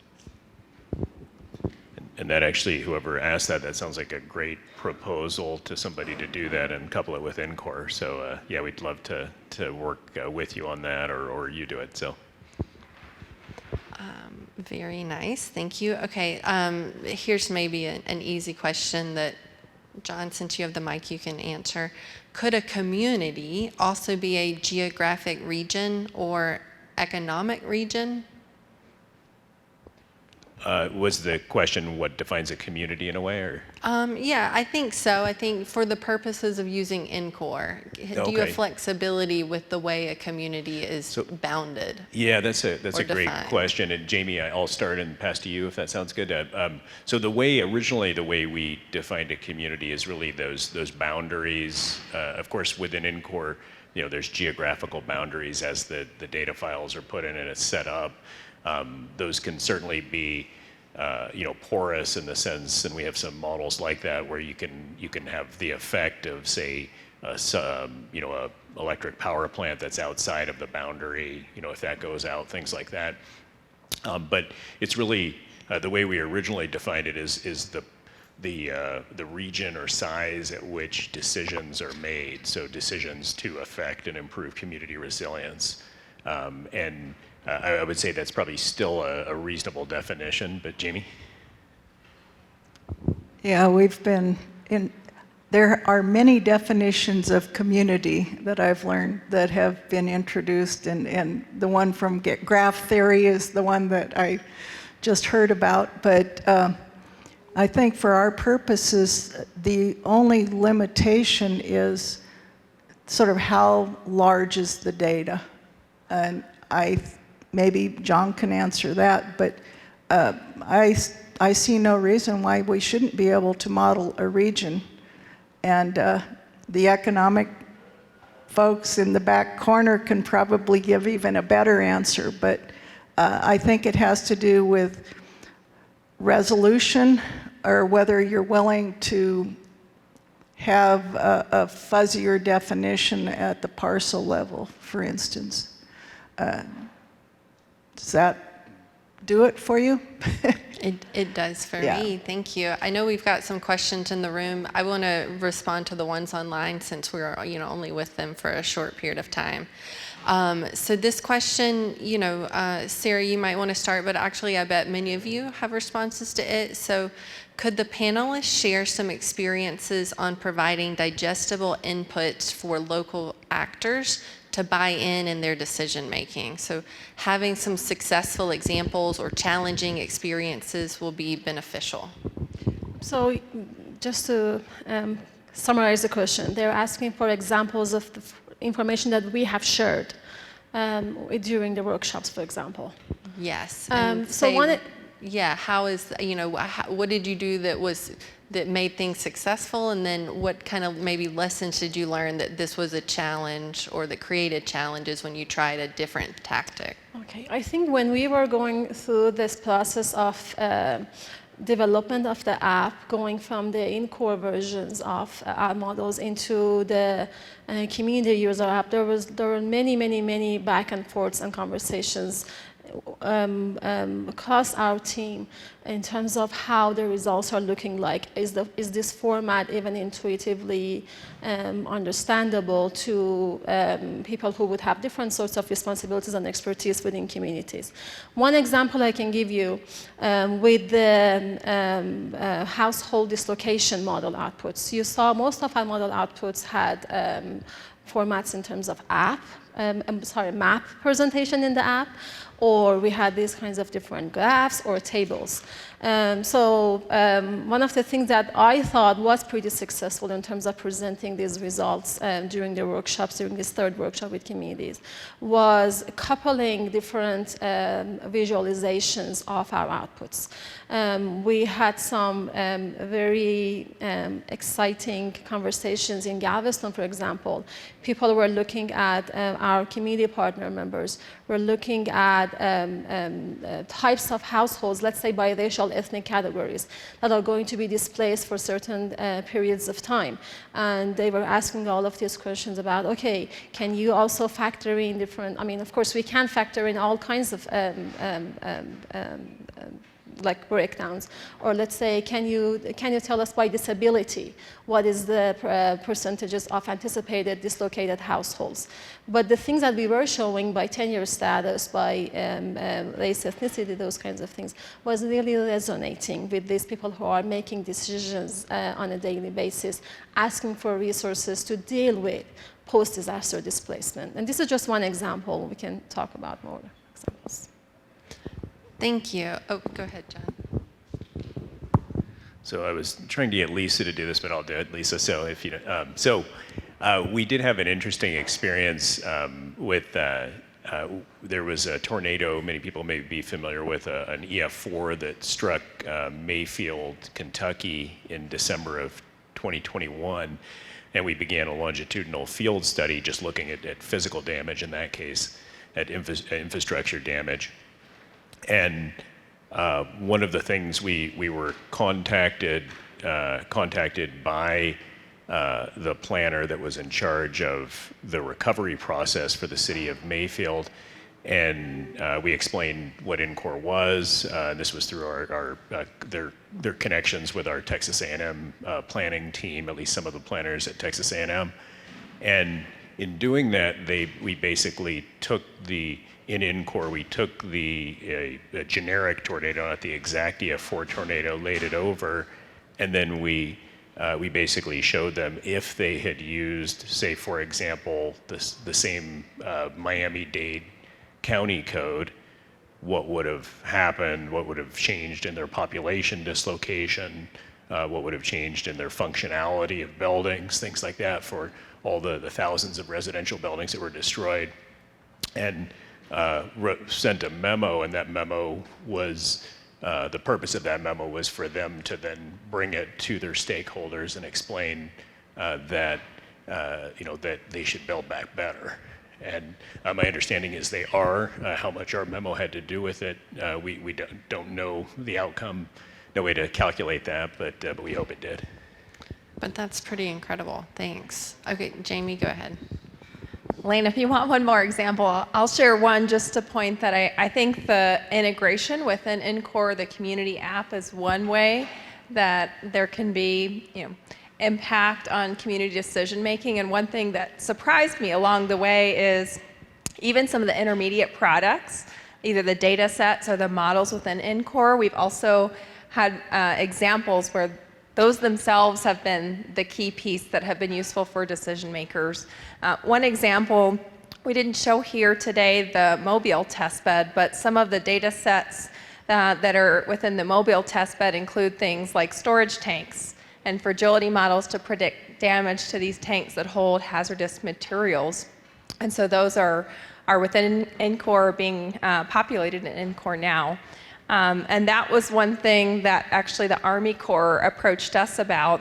And that actually, whoever asked that sounds like a great proposal to somebody to do that and couple it with NCORE. So yeah, we'd love to work with you on that, or you do it. So. Very nice, thank you. Okay, here's maybe an easy question that, John, since you have the mic, you can answer. Could a community also be a geographic region or economic region? Was the question what defines a community in a way, or? Yeah, I think so. I think for the purposes of using NCORE, do you have flexibility with the way a community is bounded? Yeah, that's a great defined? question. And Jamie, I'll start and pass to you if that sounds good. So originally the way we defined a community is really those boundaries. Of course, within NCORE, there's geographical boundaries as the data files are put in and it's set up. Those can certainly be, porous in the sense, and we have some models like that where you can have the effect of, say, a electric power plant that's outside of the boundary. If that goes out, things like that. But it's really, the way we originally defined it is the region or size at which decisions are made, so decisions to affect and improve community resilience. I would say that's probably still a reasonable definition, but Jamie? Yeah, there are many definitions of community that I've learned that have been introduced, and the one from graph theory is the one that I just heard about, but I think for our purposes, the only limitation is sort of how large is the data. And maybe John can answer that, but I see no reason why we shouldn't be able to model a region. And the economic folks in the back corner can probably give even a better answer, but I think it has to do with resolution, or whether you're willing to have a fuzzier definition at the parcel level, for instance. Does that do it for you? It does for Yeah. me. Thank you. I know we've got some questions in the room. I want to respond to the ones online since we're only with them for a short period of time. So this question, Sarah, you might want to start, but actually I bet many of you have responses to it. So could the panelists share some experiences on providing digestible inputs for local actors to buy in their decision making? So having some successful examples or challenging experiences will be beneficial. So just to summarize the question, they're asking for examples of the information that we have shared during the workshops, for example. Yes. How is, what did you do that made things successful, and then what kind of maybe lessons did you learn that this was a challenge or that created challenges when you tried a different tactic? Okay, I think when we were going through this process of development of the app, going from the in-core versions of our models into the community user app, there were many back and forths and conversations across our team in terms of how the results are looking like. Is this format even intuitively understandable to people who would have different sorts of responsibilities and expertise within communities? One example I can give you with the household dislocation model outputs. You saw most of our model outputs had formats in terms of map presentation in the app, or we had these kinds of different graphs or tables. One of the things that I thought was pretty successful in terms of presenting these results during the workshops, during this third workshop with communities, was coupling different visualizations of our outputs. We had some very exciting conversations in Galveston, for example. People were looking at our community partner members, were looking at types of households, let's say biracial ethnic categories, that are going to be displaced for certain periods of time. And they were asking all of these questions about, okay, can you also factor in different, of course we can factor in all kinds of like breakdowns, or let's say, can you tell us by disability what is the percentages of anticipated dislocated households? But the things that we were showing by tenure status, by race, ethnicity, those kinds of things, was really resonating with these people who are making decisions on a daily basis, asking for resources to deal with post-disaster displacement. And this is just one example. We can talk about more examples. Thank you. Oh, go ahead, John. So I was trying to get Lisa to do this, but I'll do it, Lisa. So if you we did have an interesting experience with. There was a tornado. Many people may be familiar with an EF4 that struck Mayfield, Kentucky, in December of 2021, and we began a longitudinal field study just looking at physical damage in that case, at infrastructure damage. And one of the things we were contacted by the planner that was in charge of the recovery process for the city of Mayfield, and we explained what NCORE was. This was through their connections with our Texas A&M planning team, at least some of the planners at Texas A&M. And in doing that, we basically took in NCORE, we took the generic tornado, not the Exactia 4 tornado, laid it over, and then we basically showed them if they had used, say, for example, the same Miami-Dade County code, what would have happened, what would have changed in their population dislocation, what would have changed in their functionality of buildings, things like that, for all the thousands of residential buildings that were destroyed. And sent a memo, and that memo was, the purpose of that memo was for them to then bring it to their stakeholders and explain that they should build back better. And my understanding is they are. How much our memo had to do with it, we don't know the outcome. No way to calculate that, but we hope it did. But that's pretty incredible. Thanks. Okay, Jamie, go ahead. Lane, if you want one more example, I'll share one just to point that I think the integration within NCORE, the community app, is one way that there can be impact on community decision making. And one thing that surprised me along the way is even some of the intermediate products, either the data sets or the models within NCORE. We've also had examples where those themselves have been the key piece that have been useful for decision makers. One example, we didn't show here today the Mobile testbed, but some of the data sets that are within the Mobile testbed include things like storage tanks and fragility models to predict damage to these tanks that hold hazardous materials. And so those are within NCORE, being populated in NCORE now. And that was one thing that actually the Army Corps approached us about,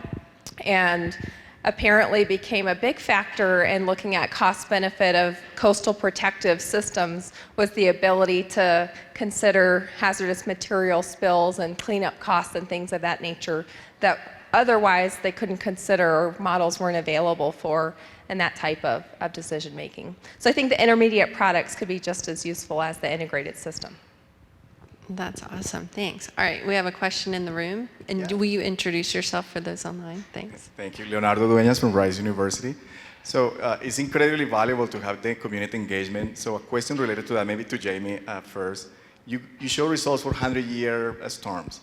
and apparently became a big factor in looking at cost benefit of coastal protective systems, was the ability to consider hazardous material spills and cleanup costs and things of that nature that otherwise they couldn't consider or models weren't available for in that type of decision making. So I think the intermediate products could be just as useful as the integrated system. That's awesome. Thanks. All right, we have a question in the room. And will you introduce yourself for those online? Thanks. Thank you. Leonardo Dueñas from Rice University. So it's incredibly valuable to have the community engagement. So a question related to that, maybe to Jamie first. You show results for 100-year storms.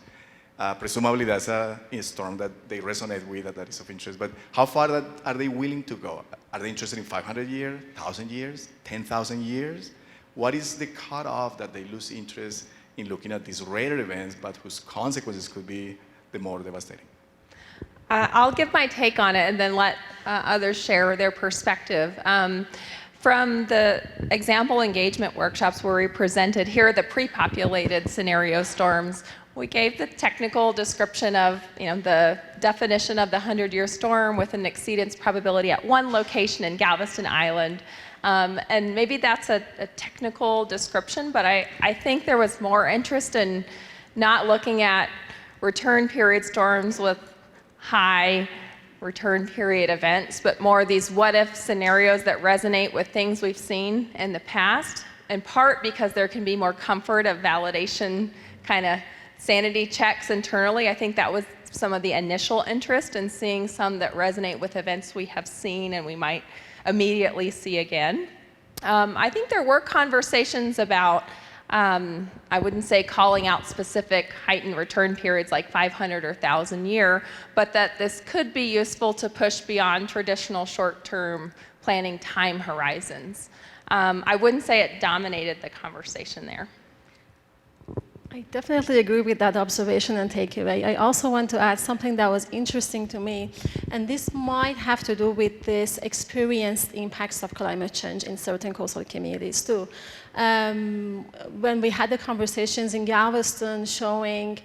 Presumably that's a storm that they resonate with, that is of interest. But how far are they willing to go? Are they interested in 500 years, 1,000 years, 10,000 years? What is the cutoff that they lose interest in looking at these rarer events, but whose consequences could be the more devastating? I'll give my take on it and then let others share their perspective. From the example engagement workshops where we presented, here are the pre-populated scenario storms. We gave the technical description of the definition of the 100-year storm with an exceedance probability at one location in Galveston Island. And maybe that's a technical description, but I think there was more interest in not looking at return period storms with high return period events, but more these what-if scenarios that resonate with things we've seen in the past, in part because there can be more comfort of validation kind of sanity checks internally. I think that was some of the initial interest in seeing some that resonate with events we have seen and we might immediately see again. I think there were conversations about, I wouldn't say calling out specific heightened return periods like 500 or 1,000 year, but that this could be useful to push beyond traditional short-term planning time horizons. I wouldn't say it dominated the conversation there. I definitely agree with that observation and takeaway. I also want to add something that was interesting to me, and this might have to do with this experienced impacts of climate change in certain coastal communities too. When we had the conversations in Galveston showing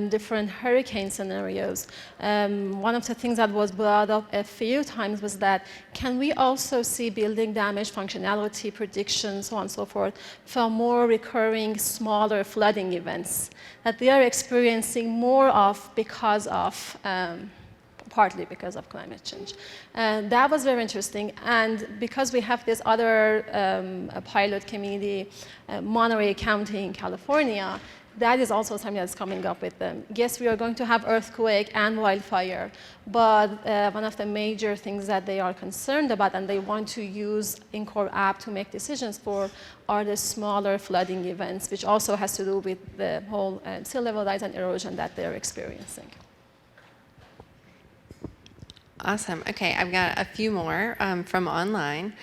different hurricane scenarios, one of the things that was brought up a few times was that can we also see building damage, functionality, predictions, so on and so forth, for more recurring, smaller flooding events that they are experiencing more of because of partly because of climate change. And that was very interesting. And because we have this other pilot community, Monterey County in California, that is also something that's coming up with them. Yes, we are going to have earthquake and wildfire, but one of the major things that they are concerned about and they want to use INCORE app to make decisions for are the smaller flooding events, which also has to do with the whole sea level rise and erosion that they're experiencing. Awesome. Okay, I've got a few more from online.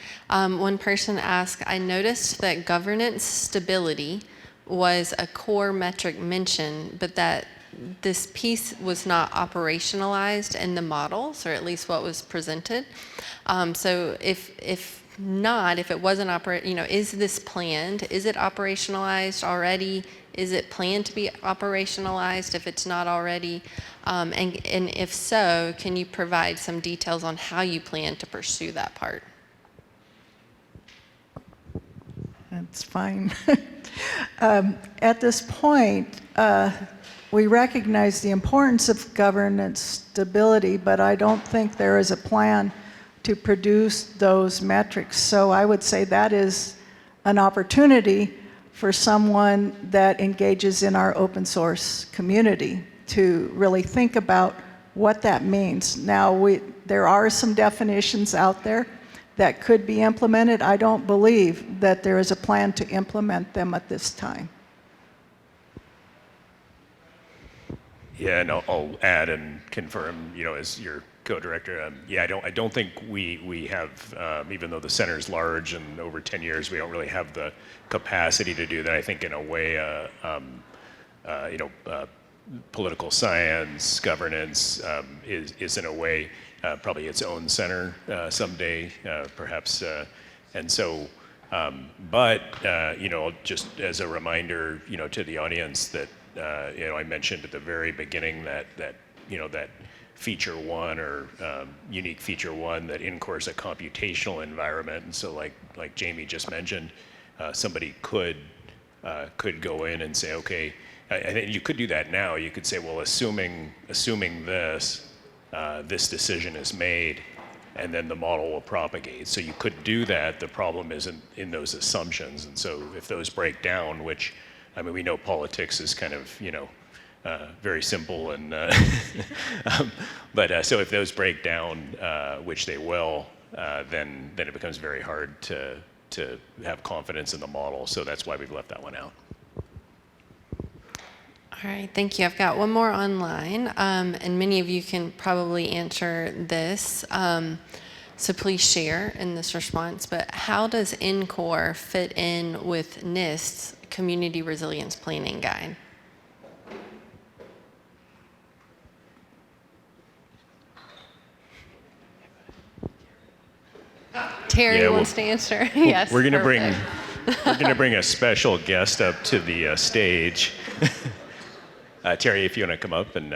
One person asked, I noticed that governance stability was a core metric mentioned, but that this piece was not operationalized in the models, or at least what was presented. So if it wasn't is this planned? Is it operationalized already? Is it planned to be operationalized if it's not already? And if so, can you provide some details on how you plan to pursue that part? That's fine. At this point, we recognize the importance of governance stability, but I don't think there is a plan to produce those metrics. So I would say that is an opportunity for someone that engages in our open source community to really think about what that means. Now, there are some definitions out there that could be implemented. I don't believe that there is a plan to implement them at this time. Yeah, and I'll add and confirm, as your co-director, I don't think we have, even though the center's large and over 10 years, we don't really have the capacity to do that. I think in a way, political science, governance is in a way probably its own center someday, perhaps. And so, just as a reminder, to the audience that, I mentioned at the very beginning that feature one or unique feature one, that INCORE is a computational environment. And so like Jamie just mentioned, somebody could go in and say, okay, I think you could do that now. You could say, well, assuming this, this decision is made, and then the model will propagate. So you could do that. The problem isn't in those assumptions. And so if those break down, which, we know politics is kind of, very simple, and but so if those break down, which they will, then it becomes very hard to have confidence in the model. So that's why we've left that one out. All right, thank you. I've got one more online, and many of you can probably answer this. So please share in this response. But how does INCORE fit in with NIST's Community Resilience Planning Guide? Terry wants to answer. Yes. We're going to bring a special guest up to the stage. Terry, if you want to come up and.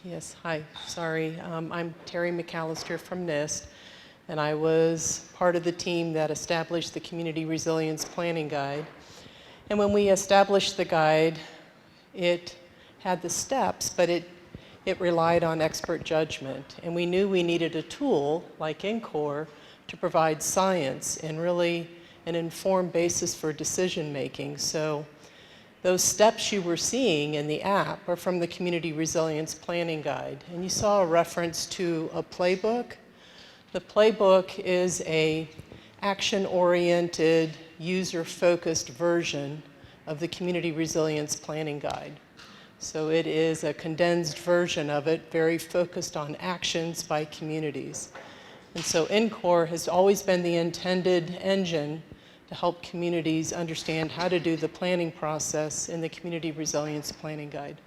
Yes, hi, sorry. I'm Terry McAllister from NIST, and I was part of the team that established the Community Resilience Planning Guide. And when we established the guide, it had the steps, but it relied on expert judgment. And we knew we needed a tool like INCORE to provide science and really an informed basis for decision making. So those steps you were seeing in the app are from the Community Resilience Planning Guide. And you saw a reference to a playbook. The playbook is an action-oriented, user-focused version of the Community Resilience Planning Guide. So it is a condensed version of it, very focused on actions by communities. And so INCORE has always been the intended engine to help communities understand how to do the planning process in the Community Resilience Planning Guide.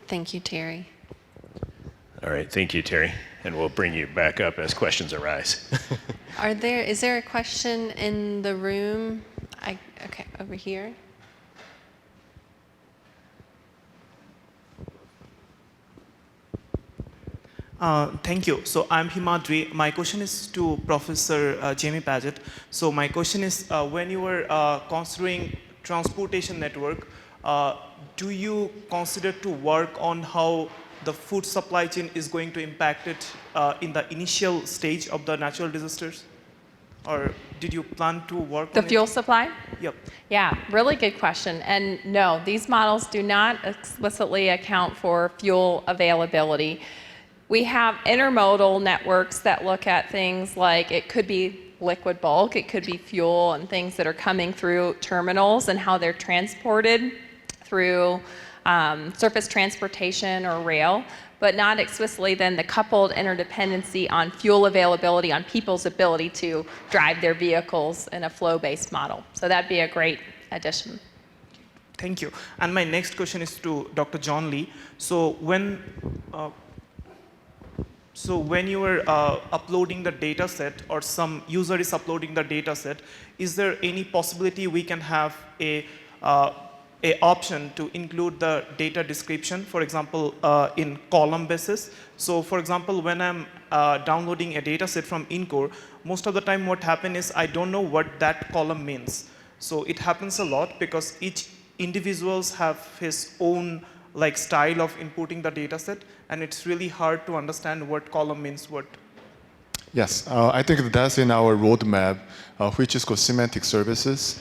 Thank you, Terry. All right, thank you, Terry. And we'll bring you back up as questions arise. Is there a question in the room? Okay, over here. Thank you. So I'm Himadri. My question is to Professor Jamie Paget. So my question is, when you were considering transportation network, do you consider to work on how the food supply chain is going to impact it in the initial stage of the natural disasters? Or did you plan to work The on fuel it? supply? Yep. Yeah, really good question. And no, these models do not explicitly account for fuel availability. We have intermodal networks that look at things like it could be liquid bulk, it could be fuel, and things that are coming through terminals and how they're transported through surface transportation or rail, but not explicitly then the coupled interdependency on fuel availability, on people's ability to drive their vehicles in a flow-based model. So that'd be a great addition. Thank you. And my next question is to Dr. John Lee. So when you were uploading the data set, or some user is uploading the data set, is there any possibility we can have a option to include the data description, for example, in column basis? So for example, when I'm downloading a data set from INCORE, most of the time what happens is I don't know what that column means. So it happens a lot because each individuals have his own style of inputting the data set, and it's really hard to understand what column means what. Yes, I think that's in our roadmap, which is called semantic services.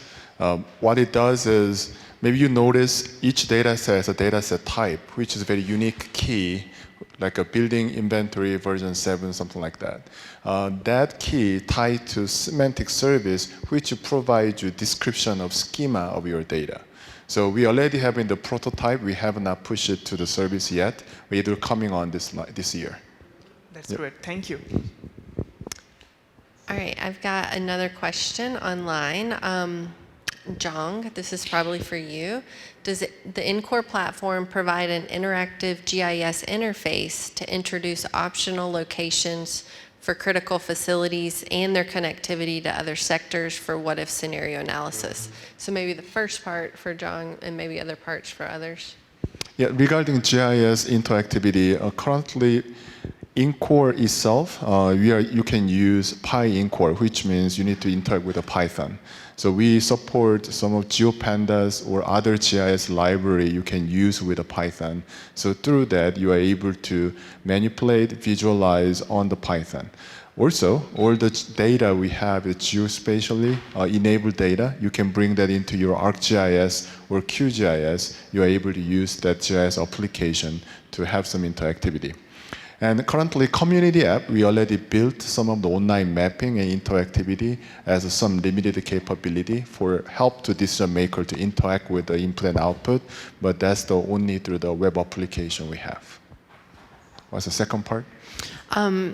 What it does is, maybe you notice each data set has a data set type, which is a very unique key, like a building inventory version 7, something like that. That key tied to semantic service, which provides you description of schema of your data. So we already have in the prototype, we have not pushed it to the service yet, but it will coming on this year. That's great, thank you. All right, I've got another question online. Jong, this is probably for you. Does the INCORE platform provide an interactive GIS interface to introduce optional locations for critical facilities and their connectivity to other sectors for what-if scenario analysis? So maybe the first part for Jong and maybe other parts for others. Yeah, regarding GIS interactivity, currently INCORE itself, you can use PyINCORE, which means you need to interact with a Python. So we support some of GeoPandas or other GIS library you can use with a Python. So through that, you are able to manipulate, visualize on the Python. Also, all the data we have is geospatially enabled data. You can bring that into your ArcGIS or QGIS. You are able to use that GIS application to have some interactivity. And currently, community app, we already built some of the online mapping and interactivity as some limited capability for help to decision maker to interact with the input and output, but that's the only through the web application we have. What's the second part? Can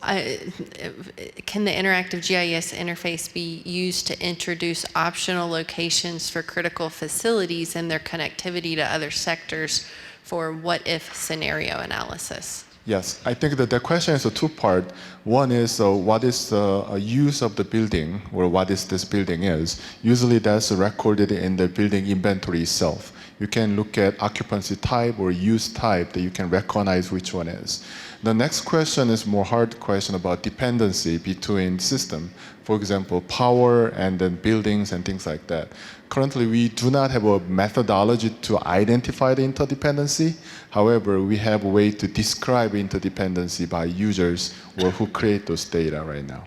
the interactive GIS interface be used to introduce optional locations for critical facilities and their connectivity to other sectors for what-if scenario analysis? Yes, I think that the question is a two-part. One is what is the use of the building, or what is this building is. Usually that's recorded in the building inventory itself. You can look at occupancy type or use type that you can recognize which one is. The next question is more hard question about dependency between system. For example, power and then buildings and things like that. Currently, we do not have a methodology to identify the interdependency. However, we have a way to describe interdependency by users or who create those data right now.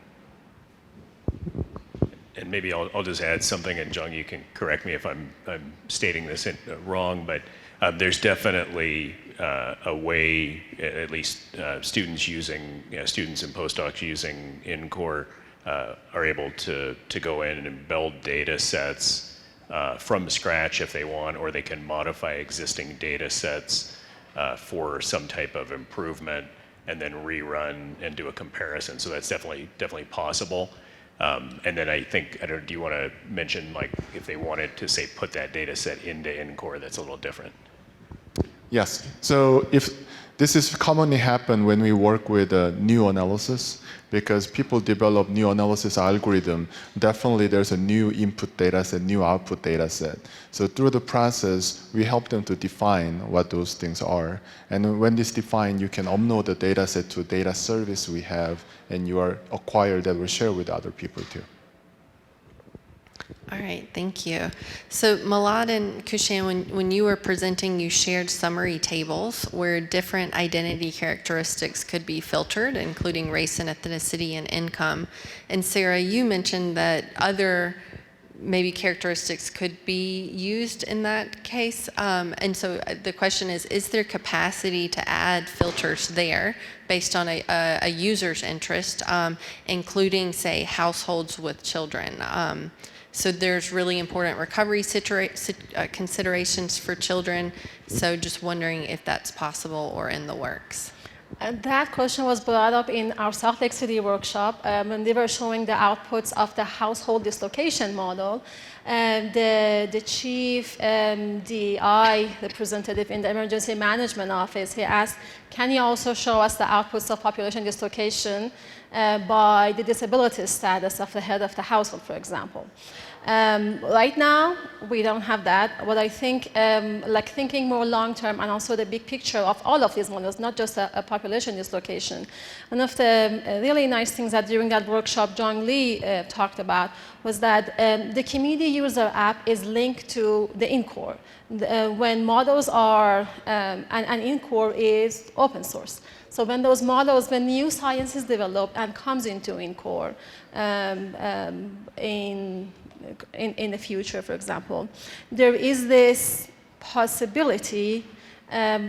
And maybe I'll just add something, and Jung, you can correct me if I'm stating this wrong, but there's definitely a way, at least students and postdocs using INCORE are able to go in and build data sets from scratch if they want, or they can modify existing data sets for some type of improvement and then rerun and do a comparison. So that's definitely possible. And then I think, do you want to mention, like, if they wanted to, say, put that data set into INCORE, that's a little different? Yes. So if This is commonly happen when we work with new analysis, because people develop new analysis algorithm. Definitely there's a new input data set, new output data set. So through the process, we help them to define what those things are. And when this defined, you can upload the data set to data service we have, and you are acquired that will share with other people too. All right, thank you. So Malad and Kushan, when you were presenting, you shared summary tables where different identity characteristics could be filtered, including race and ethnicity and income. And Sarah, you mentioned that other maybe characteristics could be used in that case. And so the question is there capacity to add filters there based on a user's interest, including, say, households with children? So there's really important recovery considerations for children. So just wondering if that's possible or in the works. That question was brought up in our Salt Lake City workshop when they were showing the outputs of the household dislocation model. The chief DI representative in the emergency management office, he asked, can you also show us the outputs of population dislocation by the disability status of the head of the household, for example? Right now, we don't have that. What I think, like thinking more long-term and also the big picture of all of these models, not just a population dislocation. One of the really nice things that during that workshop John Lee talked about was that the community user app is linked to the INCORE. When models are, and INCORE is open source. So when those models, when new science is developed and comes into INCORE in the future, for example, there is this possibility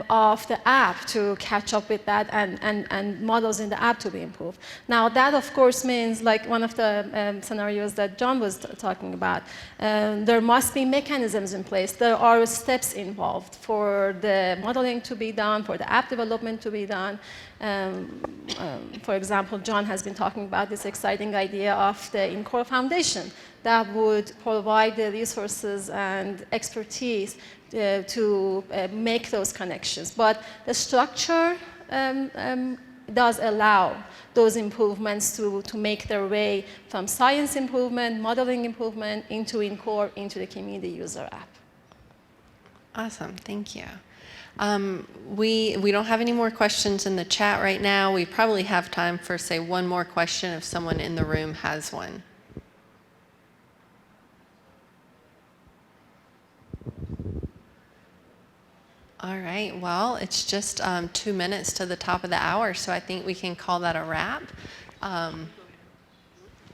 of the app to catch up with that and models in the app to be improved. Now that of course means, like one of the scenarios that John was talking about, there must be mechanisms in place. There are steps involved for the modeling to be done, for the app development to be done. For example, John has been talking about this exciting idea of the INCORE Foundation that would provide the resources and expertise to make those connections. But the structure does allow those improvements to make their way from science improvement, modeling improvement, into INCORE, into the community user app. Awesome, thank you. We don't have any more questions in the chat right now. We probably have time for, say, one more question if someone in the room has one. All right, well, it's just 2 minutes to the top of the hour, so I think we can call that a wrap. And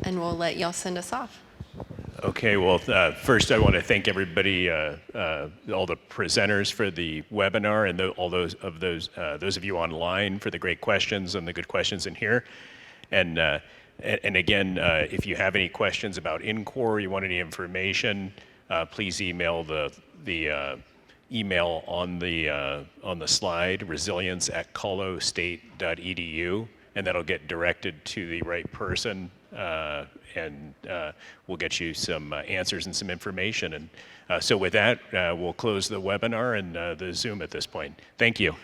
we'll let y'all send us off. Okay, well, first I want to thank everybody, all the presenters for the webinar, and all those of you online for the great questions and the good questions in here. And again, if you have any questions about INCORE, you want any information, please email the email on the slide, resilience@colostate.edu, and that'll get directed to the right person, and we'll get you some answers and some information. And so with that, we'll close the webinar and the Zoom at this point. Thank you.